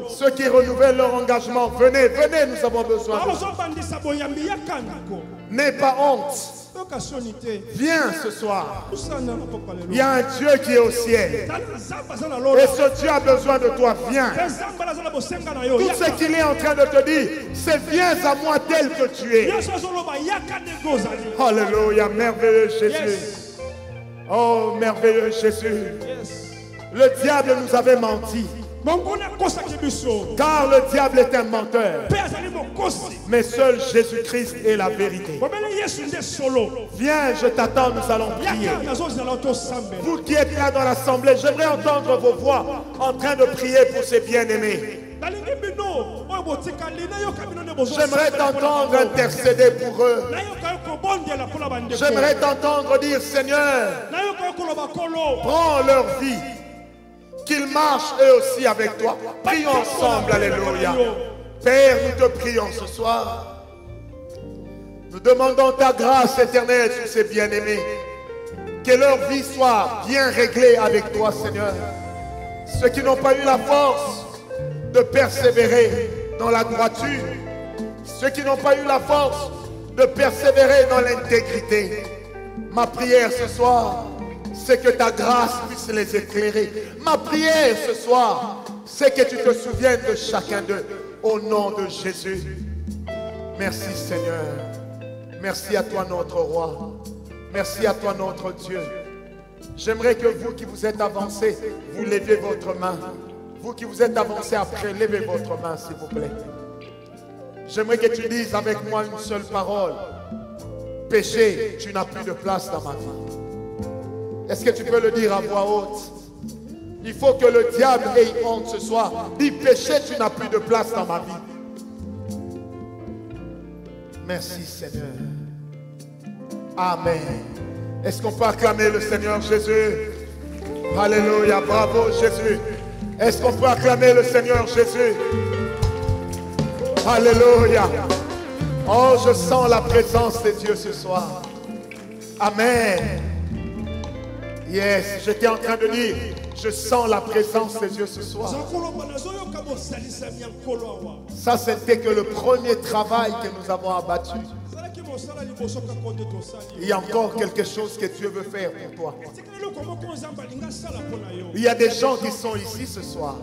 Ceux qui renouvellent leur engagement, venez, venez, nous avons besoin de vous. N'aie pas honte. Viens ce soir. Il y a un Dieu qui est au ciel. Et ce Dieu a besoin de toi. Viens. Tout ce qu'il est en train de te dire, c'est viens à moi tel que tu es. Alléluia, merveilleux Jésus. Oh, merveilleux Jésus. Le diable nous avait menti. Car le diable est un menteur. Mais seul Jésus-Christ est la vérité. Viens, je t'attends, nous allons prier. Vous qui êtes là dans l'assemblée, j'aimerais entendre vos voix en train de prier pour ces bien-aimés. J'aimerais t'entendre intercéder pour eux. J'aimerais t'entendre dire, Seigneur, prends leur vie. Qu'ils marchent eux aussi avec toi. Prions ensemble, alléluia. Père, nous te prions ce soir. Nous demandons ta grâce éternelle sur ces bien-aimés. Que leur vie soit bien réglée avec toi, Seigneur. Ceux qui n'ont pas eu la force de persévérer dans la droiture. Ceux qui n'ont pas eu la force de persévérer dans l'intégrité. Ma prière ce soir, c'est que ta grâce puisse les éclairer. Ma prière ce soir, c'est que tu te souviennes de chacun d'eux. Au nom de Jésus. Merci Seigneur. Merci à toi notre roi. Merci à toi notre Dieu. J'aimerais que vous qui vous êtes avancés, vous levez votre main. Vous qui vous êtes avancés après, levez votre main s'il vous plaît. J'aimerais que tu dises avec moi une seule parole. Péché, tu n'as plus de place dans ma vie. Est-ce que tu peux le dire à voix haute? Il faut que le diable ait honte ce soir. Dis péché, tu n'as plus de place dans ma vie. Merci Seigneur. Amen. Est-ce qu'on peut acclamer le Seigneur Jésus? Alléluia, bravo Jésus. Est-ce qu'on peut acclamer le Seigneur Jésus? Alléluia. Oh, je sens la présence de Dieu ce soir. Amen. Yes, j'étais en train de dire, je sens la présence de Dieu ce soir. Ça, c'était que le premier travail que nous avons abattu. Il y a encore quelque chose que Dieu veut faire pour toi. Il y a des gens qui sont ici ce soir.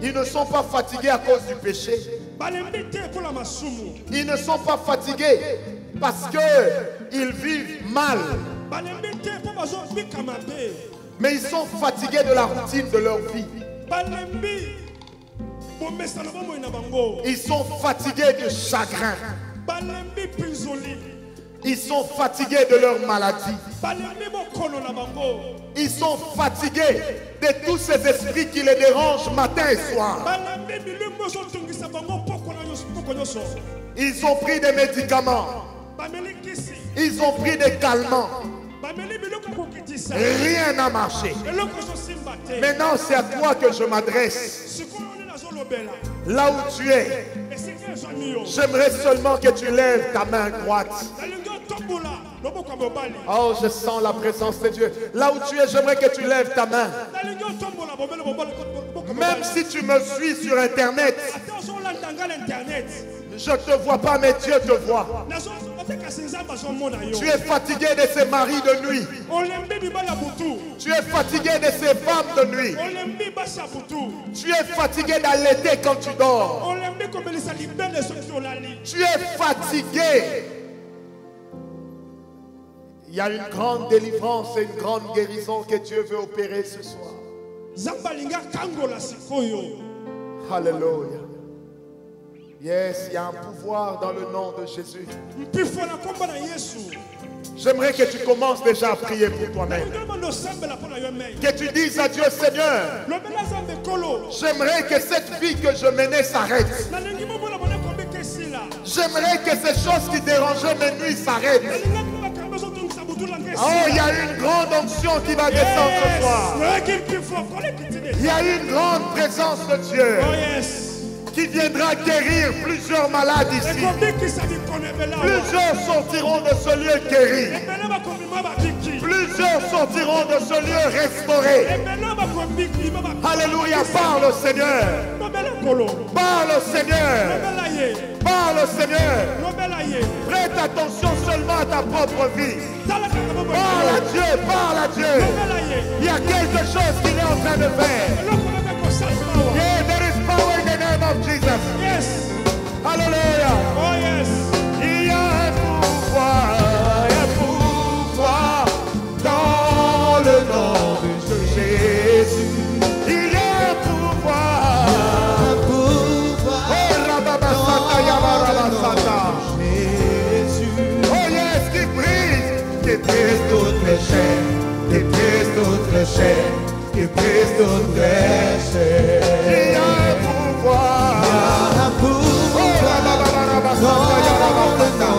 Ils ne sont pas fatigués à cause du péché. Ils ne sont pas fatigués parce qu'ils vivent mal. Mais ils sont fatigués de la routine de leur vie. Ils sont fatigués de chagrin. Ils sont fatigués de leur maladie. Ils sont fatigués de tous ces esprits qui les dérangent matin et soir. Ils ont pris des médicaments. Ils ont pris des calmants. Rien n'a marché. Maintenant, c'est à toi que je m'adresse. Là où tu es, j'aimerais seulement que tu lèves ta main droite. Oh, je sens la présence de Dieu. Là où tu es, j'aimerais que tu lèves ta main. Même si tu me suis sur Internet, je ne te vois pas, mais Dieu te voit. Tu es fatigué de ces maris de nuit. Tu es fatigué de ces femmes de nuit. Tu es fatigué d'allaiter quand tu dors. Tu es fatigué. Il y a une grande délivrance et une grande guérison que Dieu veut opérer ce soir. Alléluia. Yes, il y a un pouvoir dans le nom de Jésus. J'aimerais que tu commences déjà à prier pour toi-même. Que tu dises à Dieu, Seigneur, j'aimerais que cette vie que je menais s'arrête. J'aimerais que ces choses qui dérangeaient mes nuits s'arrêtent. Oh, il y a une grande onction qui va descendre ce soir. Il y a une grande présence de Dieu qui viendra guérir plusieurs malades ici. Plusieurs sortiront de ce lieu guéris. Plusieurs sortiront de ce lieu restaurés. Alléluia, parle Seigneur. Parle Seigneur. Parle Seigneur. Prête attention seulement à ta propre vie. Parle à Dieu, parle à Dieu. Il y a quelque chose qu'il est en train de faire. Yeah, there is power in the name of Jesus. Yes. Hallelujah. Oh yes. Il y a un pouvoir dans le nom de Jésus. Il y a un pouvoir. Oh, Rababasata, Yabarabasata. Oh yes, qui brise toutes les chaînes, qui brise toutes les chaînes, qui brise toutes les chaînes. Il y a un pouvoir. Oh, Rababasata, Yabarabasata.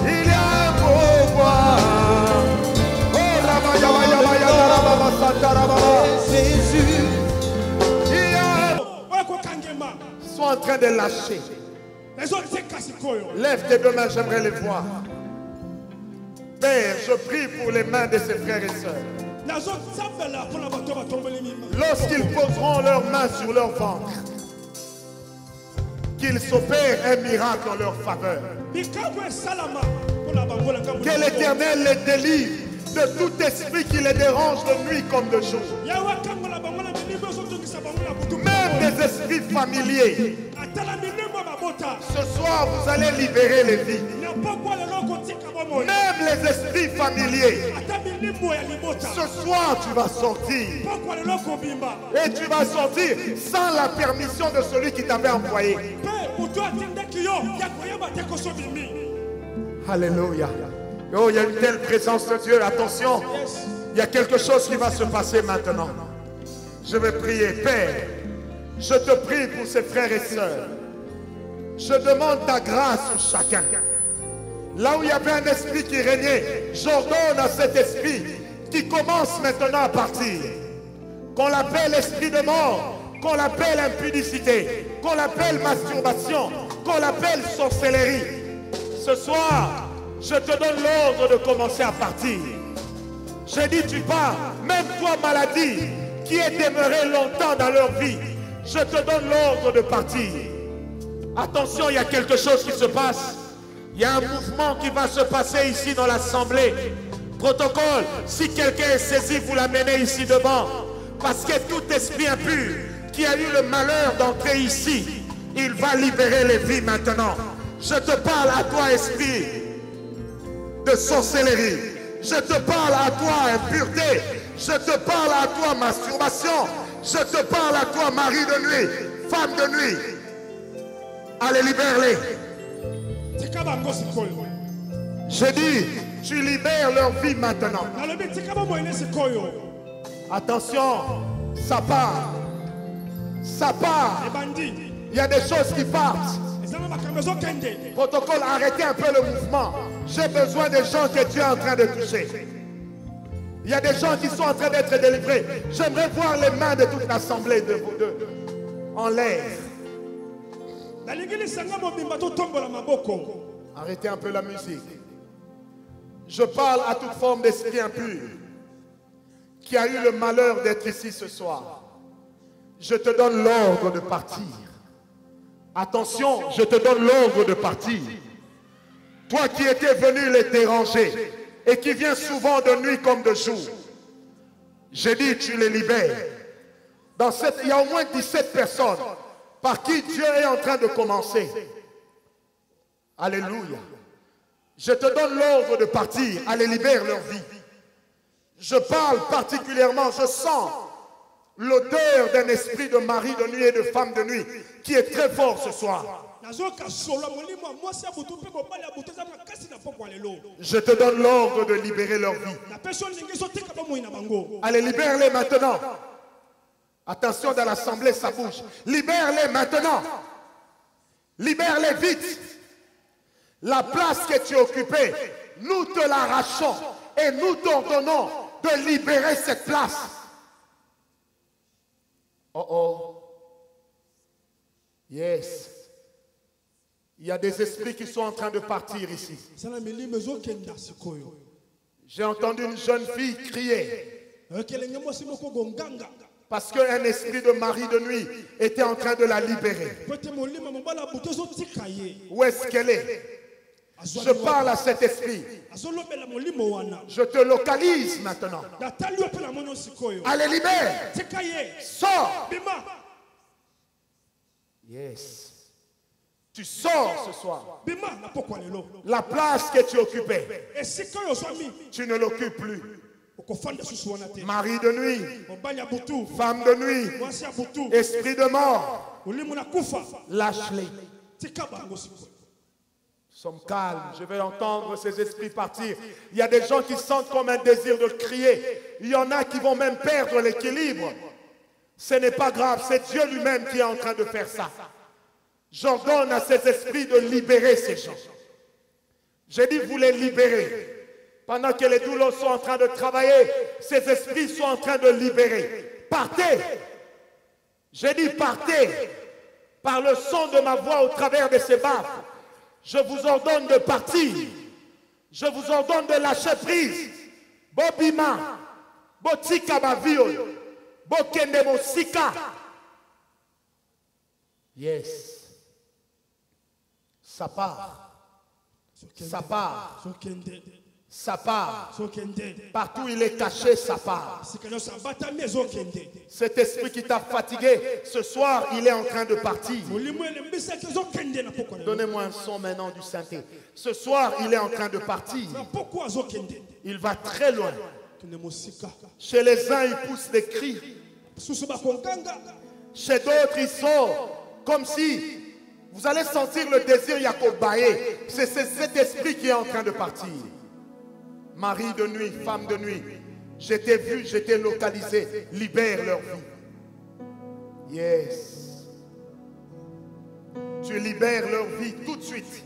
Il y a un pouvoir. Oh, Rababasata, Jésus. Il y a un Sois en train de lâcher. Lève tes deux mains, j'aimerais les voir. Père, je prie pour les mains de ses frères et sœurs. Lorsqu'ils poseront leurs mains sur leur ventre, qu'il s'opère un miracle en leur faveur. Que l'Éternel les délivre de tout esprit qui les dérange de nuit comme de jour. Même des esprits familiers. Ce soir, vous allez libérer les vies. Même les esprits familiers. Ce soir, tu vas sortir. Et tu vas sortir sans la permission de celui qui t'avait envoyé. Alléluia. Oh, il y a une telle présence de Dieu. Attention, il y a quelque chose qui va se passer maintenant. Je vais prier. Père, je te prie pour ces frères et sœurs. Je demande ta grâce sur chacun. Là où il y avait un esprit qui régnait, j'ordonne à cet esprit qui commence maintenant à partir. Qu'on l'appelle esprit de mort, qu'on l'appelle impudicité, qu'on l'appelle masturbation, qu'on l'appelle sorcellerie. Ce soir, je te donne l'ordre de commencer à partir. J'ai dit tu pars, même toi maladie, qui est demeurée longtemps dans leur vie, je te donne l'ordre de partir. Attention, il y a quelque chose qui se passe. Il y a un mouvement qui va se passer ici dans l'assemblée. Protocole, si quelqu'un est saisi, vous l'amenez ici devant. Parce que tout esprit impur qui a eu le malheur d'entrer ici, il va libérer les vies maintenant. Je te parle à toi, esprit de sorcellerie. Je te parle à toi, impureté. Je te parle à toi, masturbation. Je te parle à toi, mari de nuit, femme de nuit. Allez, libère-les. J'ai dit, tu libères leur vie maintenant. Attention, ça part. Ça part. Il y a des choses qui partent. Protocole, arrêtez un peu le mouvement. J'ai besoin des gens que Dieu est en train de toucher. Il y a des gens qui sont en train d'être délivrés. J'aimerais voir les mains de toute l'assemblée de vous deux en l'air. Arrêtez un peu la musique. Je parle à toute forme d'esprit impur qui a eu le malheur d'être ici ce soir. Je te donne l'ordre de partir. Attention, je te donne l'ordre de partir. Toi qui étais venu les déranger et qui viens souvent de nuit comme de jour, j'ai dit tu les libères. Il y a au moins 17 personnes par qui Dieu est en train de commencer. Alléluia. Je te donne l'ordre de partir. Allez, libère leur vie. Je parle particulièrement, je sens l'odeur d'un esprit de mari de nuit et de femme de nuit qui est très fort ce soir. Je te donne l'ordre de libérer leur vie. Allez, libère-les maintenant. Attention, dans l'assemblée, ça bouge. Libère-les maintenant. Libère-les vite. La place que tu occupais, nous te l'arrachons et nous t'ordonnons de libérer cette place. Oh oh. Yes. Il y a des esprits qui sont en train de partir ici. J'ai entendu une jeune fille crier. Parce qu'un esprit de mari de nuit était en train de la libérer. Où est-ce qu'elle est? Je parle à cet esprit. Je te localise maintenant. Allez, libère. Sors. Yes. Tu sors ce soir. La place que tu occupais, tu ne l'occupes plus. Mari de nuit, femme de nuit, esprit de mort, lâche-les. Nous sommes calmes, je vais entendre ces esprits partir. Il y a des gens qui sentent comme un désir de crier. Il y en a qui vont même perdre l'équilibre. Ce n'est pas grave, c'est Dieu lui-même qui est en train de faire ça. J'ordonne à ces esprits de libérer ces gens. J'ai dit vous les libérez. Pendant que les douleurs sont en train de travailler, ces esprits sont en train de libérer. Partez. J'ai dit partez. Par le son de ma voix au travers de ces baffes, je vous ordonne de partir. Je vous ordonne de lâcher prise. Bobima, botika bavio, bokende mosika. Yes. Ça part. Ça part. Ça part. Partout où il est caché, ça part. Cet esprit qui t'a fatigué, ce soir, il est en train de partir. Donnez-moi un son maintenant du synthé. Ce soir, il est en train de partir. Il va très loin. Chez les uns, il pousse des cris. Chez d'autres, il sort comme si vous allez sentir le désir Yakobaye. C'est cet esprit qui est en train de partir. Mari de nuit, femme de nuit, je t'ai vu, je t'ai localisé. Libère leur vie. Yes. Tu libères leur vie tout de suite.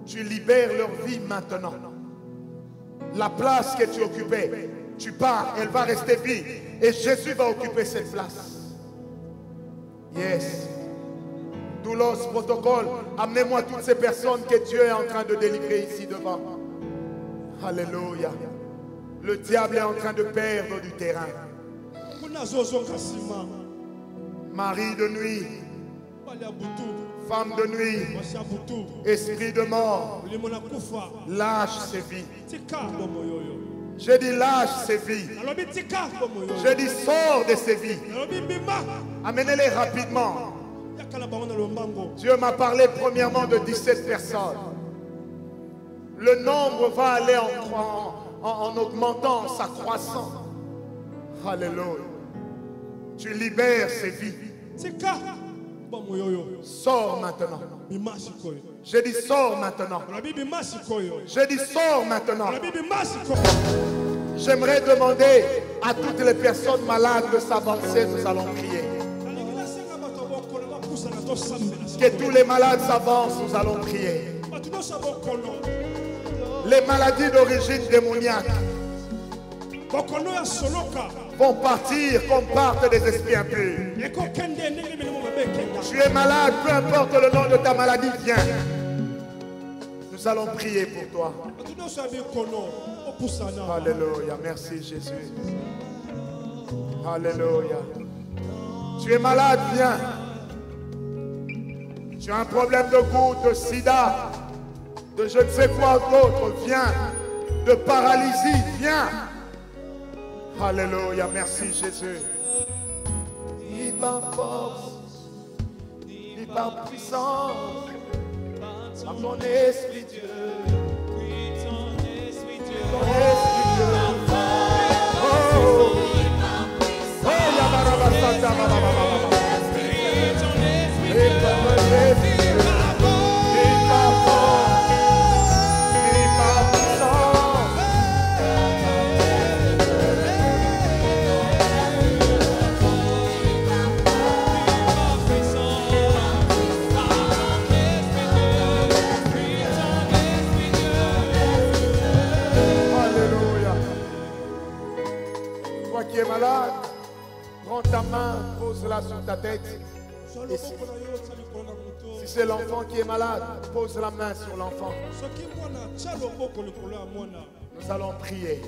Tu libères leur vie maintenant. La place que tu occupais, tu pars, elle va rester vide. Et Jésus va occuper cette place. Yes. Doulos, protocole, amenez-moi toutes ces personnes que Dieu est en train de délivrer ici devant. Alléluia. Le diable est en train de perdre du terrain. Mari de nuit, femme de nuit, esprit de mort, lâche ses vies. J'ai dit lâche ses vies. J'ai dit sors de ses vies. Amenez-les rapidement. Dieu m'a parlé premièrement de 17 personnes. Le nombre va aller en augmentant, sa croissance. Alléluia. Tu libères ces vies. Sors maintenant. J'ai dit sors maintenant. J'ai dit sors maintenant. J'aimerais demander à toutes les personnes malades de s'avancer. Nous allons prier. Que tous les malades s'avancent, nous allons prier. Les maladies d'origine démoniaque vont partir comme partent des esprits impurs. Tu es malade, peu importe le nom de ta maladie, viens. Nous allons prier pour toi. Alléluia, merci Jésus. Alléluia. Tu es malade, viens. Tu as un problème de goutte, de sida, de je ne sais quoi d'autre, viens. De paralysie, viens. Alléluia, merci Jésus. Ni par force, ni par puissance, par ton esprit Dieu. Ton esprit Dieu. Oh, Yabarabasata, pose-la sur ta tête. Et si c'est l'enfant qui est malade, pose la main sur l'enfant. Nous allons prier.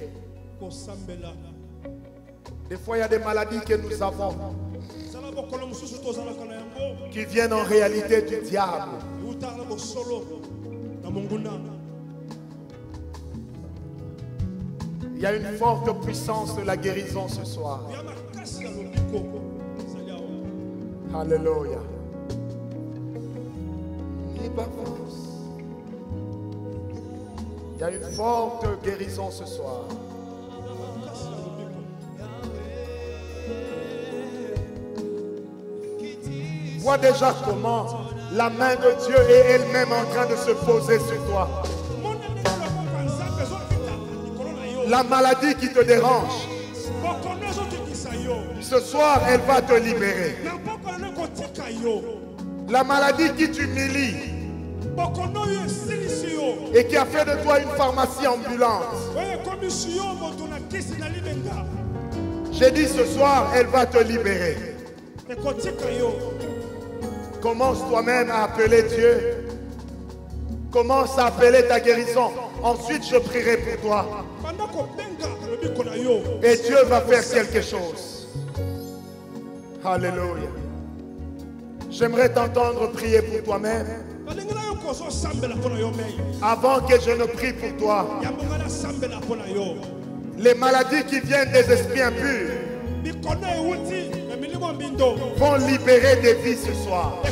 Des fois, il y a des maladies que nous avons qui viennent en réalité du diable. Il y a une forte puissance de la guérison ce soir. Alléluia. Il y a une forte guérison ce soir. Vois déjà comment la main de Dieu est elle-même en train de se poser sur toi. La maladie qui te dérange, ce soir, elle va te libérer. La maladie qui t'humilie et qui a fait de toi une pharmacie ambulante, j'ai dit ce soir, elle va te libérer. Commence toi-même à appeler Dieu. Commence à appeler ta guérison. Ensuite, je prierai pour toi. Et Dieu va faire quelque chose. Alléluia. J'aimerais t'entendre prier pour toi-même. Avant que je ne prie pour toi. Les maladies qui viennent des esprits impurs vont libérer des vies ce soir.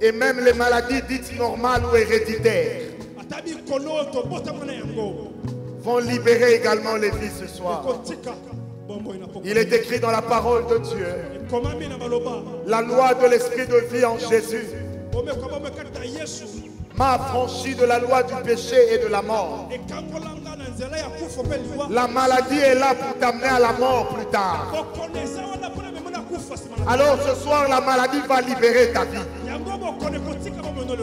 Et même les maladies dites normales ou héréditaires vont libérer également les vies ce soir. Il est écrit dans la parole de Dieu, la loi de l'esprit de vie en Jésus m'a affranchi de la loi du péché et de la mort. La maladie est là pour t'amener à la mort plus tard. Alors ce soir, la maladie va libérer ta vie.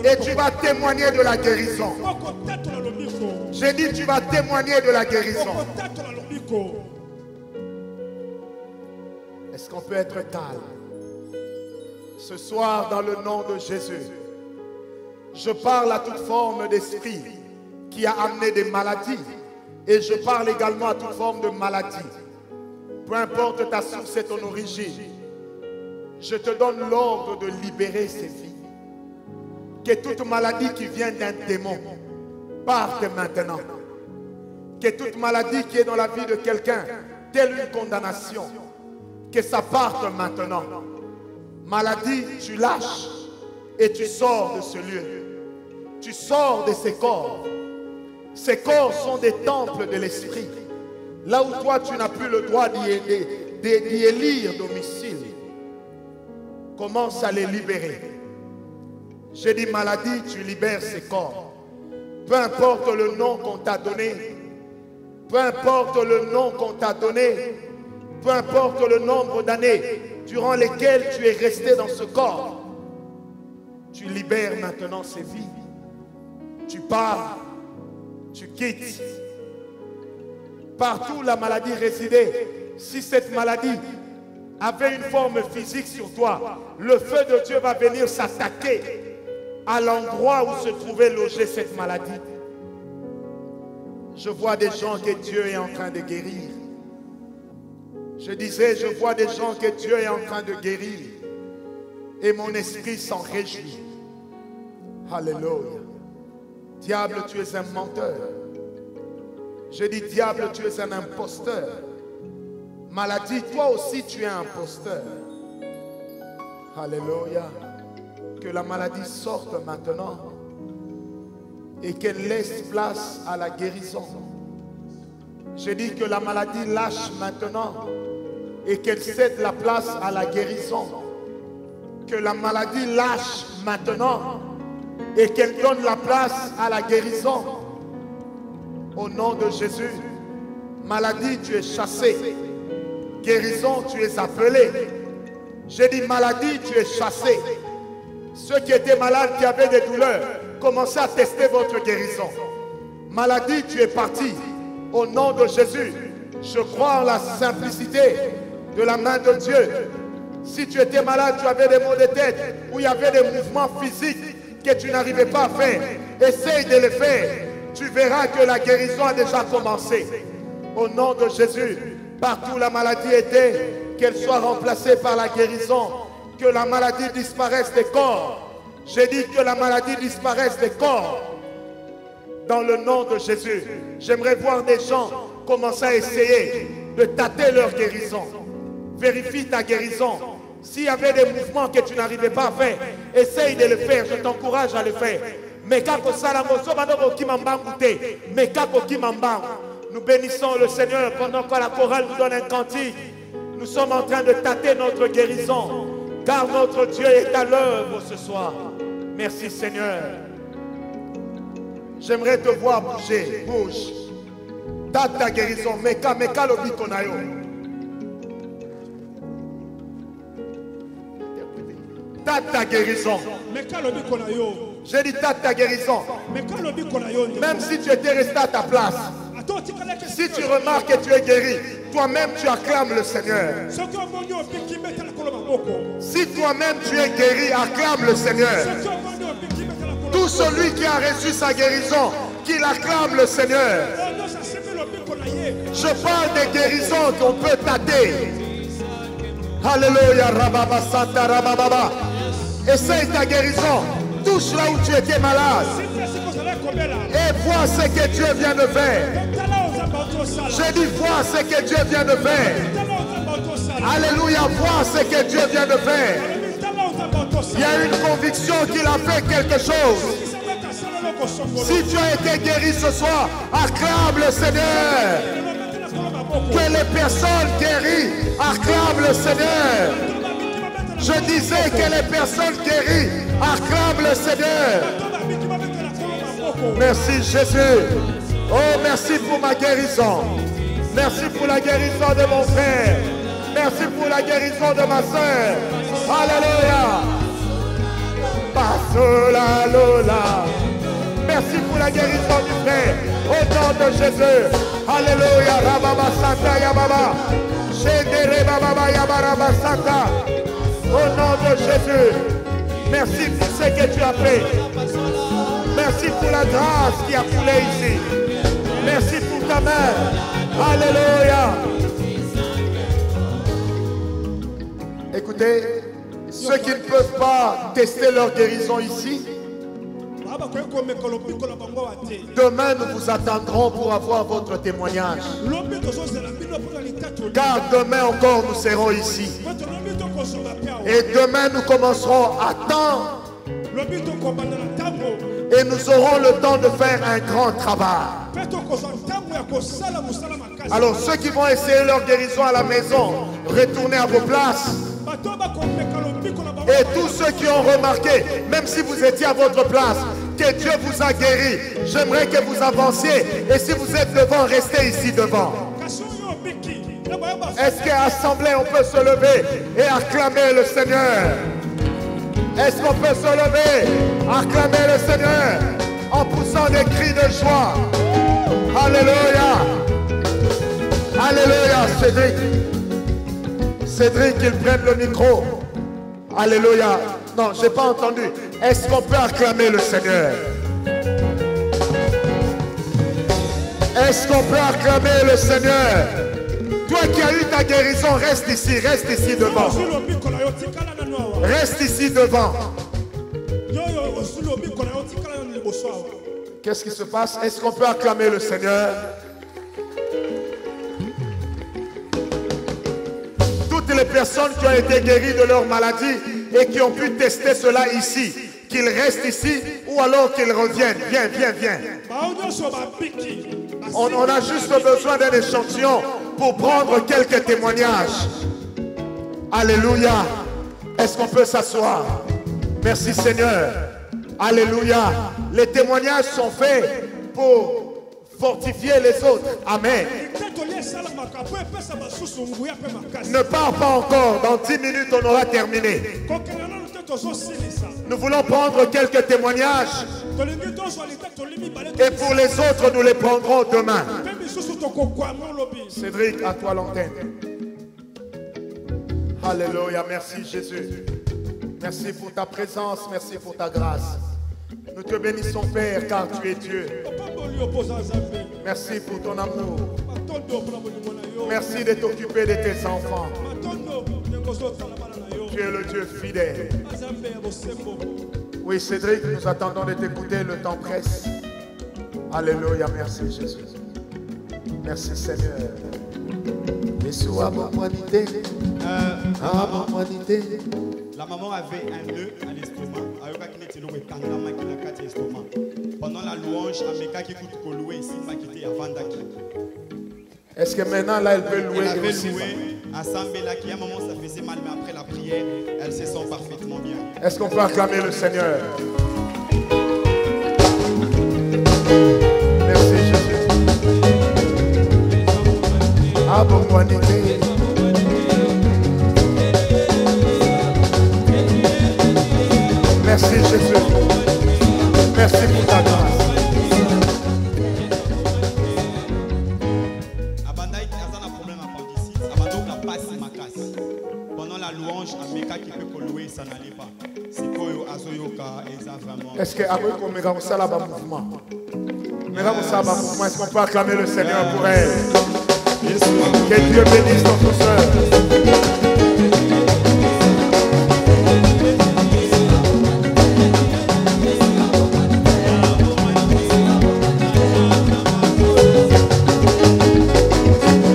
Et tu vas témoigner de la guérison. J'ai dit, tu vas témoigner de la guérison. Est-ce qu'on peut être calme? Ce soir, dans le nom de Jésus, je parle à toute forme d'esprit qui a amené des maladies. Et je parle également à toute forme de maladie. Peu importe ta source et ton origine, je te donne l'ordre de libérer ces vies. Que toute maladie qui vient d'un démon parte maintenant. Que toute maladie qui est dans la vie de quelqu'un, telle une condamnation, que ça parte maintenant. Maladie, tu lâches et tu sors de ce lieu. Tu sors de ces corps. Ces corps sont des temples de l'esprit. Là où toi, tu n'as plus le droit d'y élire domicile. Commence à les libérer. J'ai dit maladie, tu libères ces corps. Peu importe le nom qu'on t'a donné. Peu importe le nom qu'on t'a donné. Peu importe le nombre d'années durant lesquelles tu es resté dans ce corps. Tu libères maintenant ces vies. Tu pars. Tu quittes. Partout la maladie résidait. Si cette maladie avait une forme physique sur toi, le feu de Dieu va venir s'attaquer à l'endroit où se trouvait logée cette maladie. Je vois des gens que Dieu est en train de guérir. Je disais, je vois des gens que Dieu est en train de guérir. Et mon esprit s'en réjouit. Alléluia. Diable, tu es un menteur. Je dis, diable, tu es un imposteur. Maladie, toi aussi, tu es un imposteur. Alléluia. Que la maladie sorte maintenant et qu'elle laisse place à la guérison. Je dis que la maladie lâche maintenant et qu'elle cède la place à la guérison. Que la maladie lâche maintenant et qu'elle donne la place à la guérison. Au nom de Jésus, maladie, tu es chassée. Guérison, tu es appelée. J'ai dit maladie, tu es chassée. Ceux qui étaient malades, qui avaient des douleurs, commencez à tester votre guérison. Maladie, tu es parti. Au nom de Jésus, Je crois en la simplicité de la main de Dieu. Si tu étais malade, tu avais des maux de tête, ou il y avait des mouvements physiques que tu n'arrivais pas à faire, essaye de les faire. Tu verras que la guérison a déjà commencé. Au nom de Jésus, partout où la maladie était, qu'elle soit remplacée par la guérison. Que la maladie disparaisse des corps. J'ai dit que la maladie disparaisse des corps. Dans le nom de Jésus, j'aimerais voir des gens commencer à essayer de tâter leur guérison. Vérifie ta guérison. S'il y avait des mouvements que tu n'arrivais pas à faire, essaye de le faire. Je t'encourage à le faire. Nous bénissons le Seigneur pendant que la chorale nous donne un cantique. Nous sommes en train de tâter notre guérison, car notre Dieu est à l'œuvre ce soir. Merci Seigneur. J'aimerais te voir bouger. Bouge. Tâte ta guérison. Meka lobi konayo. Tâte ta guérison. J'ai dit tâte ta guérison. Même si tu étais resté à ta place, si tu remarques que tu es guéri, toi-même tu acclames le Seigneur. Si toi-même tu es guéri, acclame le Seigneur. Tout celui qui a reçu sa guérison, qu'il acclame le Seigneur. Je parle des guérisons qu'on peut tâter. Alléluia, Rababa Santa Rababa. Essaye ta guérison. Touche là où tu étais malade. Et vois ce que Dieu vient de faire. Je dis vois ce que Dieu vient de faire. Alléluia, vois ce que Dieu vient de faire. Il y a une conviction qu'il a fait quelque chose. Si tu as été guéri ce soir, acclame le Seigneur. Que les personnes guéries acclament le Seigneur. Je disais que les personnes guéries acclament le Seigneur. Merci Jésus. Oh, merci pour ma guérison. Merci pour la guérison de mon frère. Merci pour la guérison de ma soeur. Alléluia. Pasola Lola. Merci pour la guérison du frère. Au nom de Jésus. Alléluia. Rababa Santa Yababa. Shedere Baba Yabaraba Santa. Au nom de Jésus. Merci pour ce que tu as fait. Merci pour la grâce qui a coulé ici. Merci pour ta main. Alléluia. Écoutez, ceux qui ne peuvent pas tester leur guérison ici, demain nous vous attendrons pour avoir votre témoignage. Car demain encore nous serons ici. Et demain nous commencerons à temps. Et nous aurons le temps de faire un grand travail. Alors ceux qui vont essayer leur guérison à la maison, retournez à vos places. Et tous ceux qui ont remarqué, même si vous étiez à votre place, que Dieu vous a guéri, j'aimerais que vous avanciez. Et si vous êtes devant, restez ici devant. Est-ce qu'à l'assemblée on peut se lever et acclamer le Seigneur? Est-ce qu'on peut se lever, acclamer le Seigneur en poussant des cris de joie? Alléluia. Alléluia. Cédric, qu'il prenne le micro. Alléluia. Non, je n'ai pas entendu. Est-ce qu'on peut acclamer le Seigneur? Est-ce qu'on peut acclamer le Seigneur? Toi qui as eu ta guérison, reste ici devant. Reste ici devant. Qu'est-ce qui se passe? Est-ce qu'on peut acclamer le Seigneur? Toutes les personnes qui ont été guéries de leur maladie et qui ont pu tester cela ici, qu'ils restent ici ou alors qu'ils reviennent. Viens. On a juste besoin d'un échantillon pour prendre quelques témoignages. Alléluia. Est-ce qu'on peut s'asseoir? Merci Seigneur. Alléluia. Les témoignages sont faits pour fortifier les autres. Amen. Ne pars pas encore. Dans 10 minutes, on aura terminé. Nous voulons prendre quelques témoignages. Et pour les autres, nous les prendrons demain. Cédric, à toi l'antenne. Alléluia, merci Jésus. Merci pour ta présence, merci pour ta grâce. Nous te bénissons Père car tu es Dieu. Merci pour ton amour. Merci de t'occuper de tes enfants. Tu es le Dieu fidèle. Oui Cédric, nous attendons de t'écouter, le temps presse. Alléluia, merci Jésus. Merci Seigneur. La maman avait un nœud à l'estomac. Pendant la louange, est-ce que maintenant là elle peut louer? Elle avait loué à Sambela qui à un moment ça faisait mal, mais après la prière, elle se sent parfaitement bien. Est-ce qu'on peut acclamer le Seigneur? Merci Jésus. Merci Jésus. Merci pour ta grâce. Pendant la louange, Ameka qui peut louer, ça n'allait pas. Est-ce qu'on peut acclamer le Seigneur pour elle? Que Dieu bénisse notre soeur.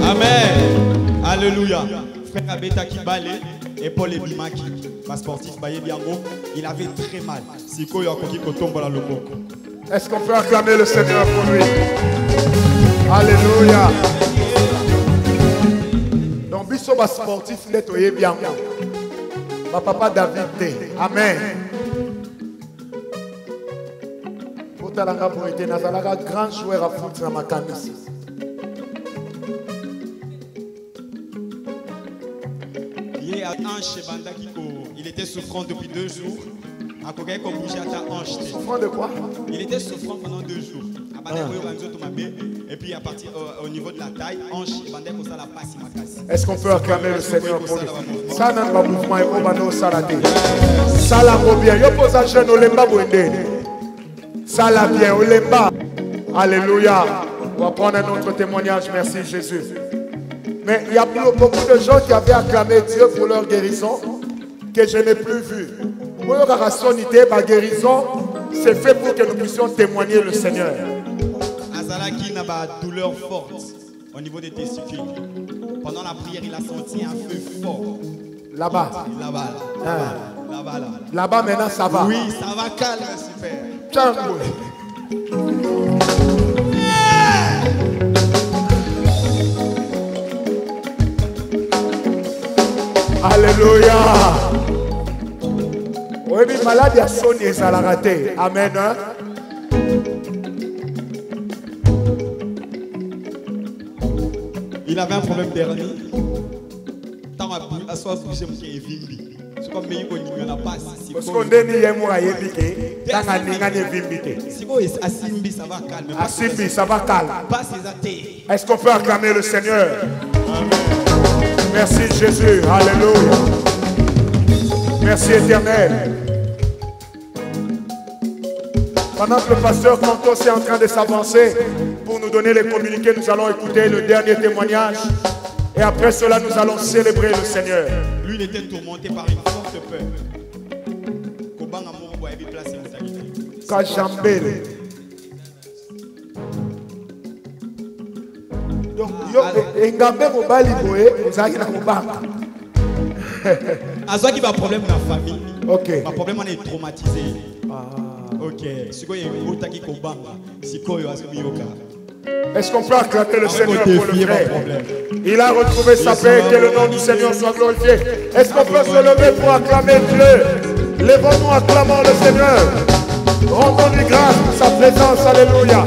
Amen. Alléluia. Frère Abeta qui balait et Paul Ebimaki, pas sportif, il avait très mal. Est-ce qu'on peut acclamer le Seigneur pour lui? Alléluia. Donc, biso ba sportif neto bien. Ma papa David T. Amen. Botalanga pour être nazalaka grand joueur à foot dans ma camise. Il était souffrant depuis 2 jours. Souffrant de quoi? Il était souffrant pendant 2 jours. Et puis à partir au niveau de la taille, hanche, est-ce qu'on peut acclamer le Seigneur pour lui? Ça n'a pas mouvement et on va nous salader. Ça l'a bien. Yo pose à jeune olemba bwende. Ça l'a bien olemba. Alléluia. On va prendre un autre témoignage. Merci Jésus. Mais il y a beaucoup de gens qui avaient acclamé Dieu pour leur guérison que je n'ai plus vu. Pour leur guérison, c'est fait pour que nous puissions témoigner le Seigneur. Azalaki n'a pas douleur forte au niveau des testicules. Pendant la prière, il a senti un feu fort. Là-bas. Là-bas. Là-bas, maintenant, ça va. Oui, ça va calme, super. Tchangou. Alléluia. Oui, mais malade, il y a son et ça l'a raté. Amen. Hein? Il avait un problème d'hernie. Tant à soi bouger mon pied vimbi. C'est comme meilleur qu'on n'y en a pas. Parce qu'on dit qu'il y a un yébike. Tant à n'ingane vimbite. Si vous êtes Asimbi, ça va calme. Asimbi, ça va calme. Pas ses athées. Est-ce qu'on peut acclamer le Seigneur? Amen. Merci Jésus. Alléluia. Merci éternel. Pendant que le pasteur Kantos est en train de s'avancer pour nous donner les communiqués, nous allons écouter le dernier témoignage. Et après cela, nous allons célébrer le Seigneur. Lui, il était tourmenté par une forte peur. Kajambele. Donc, Ngambe Mobali Boé, vous avez un mobanga. Azoa qui a un problème dans la famille. Ok. Un problème, on est traumatisé. Ok. Est-ce qu'on peut acclamer le Seigneur pour le frère? Il a retrouvé sa paix, que le nom du Seigneur soit glorifié. Est-ce qu'on peut se lever pour acclamer Dieu? Lèvons-nous, acclamons le Seigneur. Rendons-lui grâce pour sa présence. Alléluia.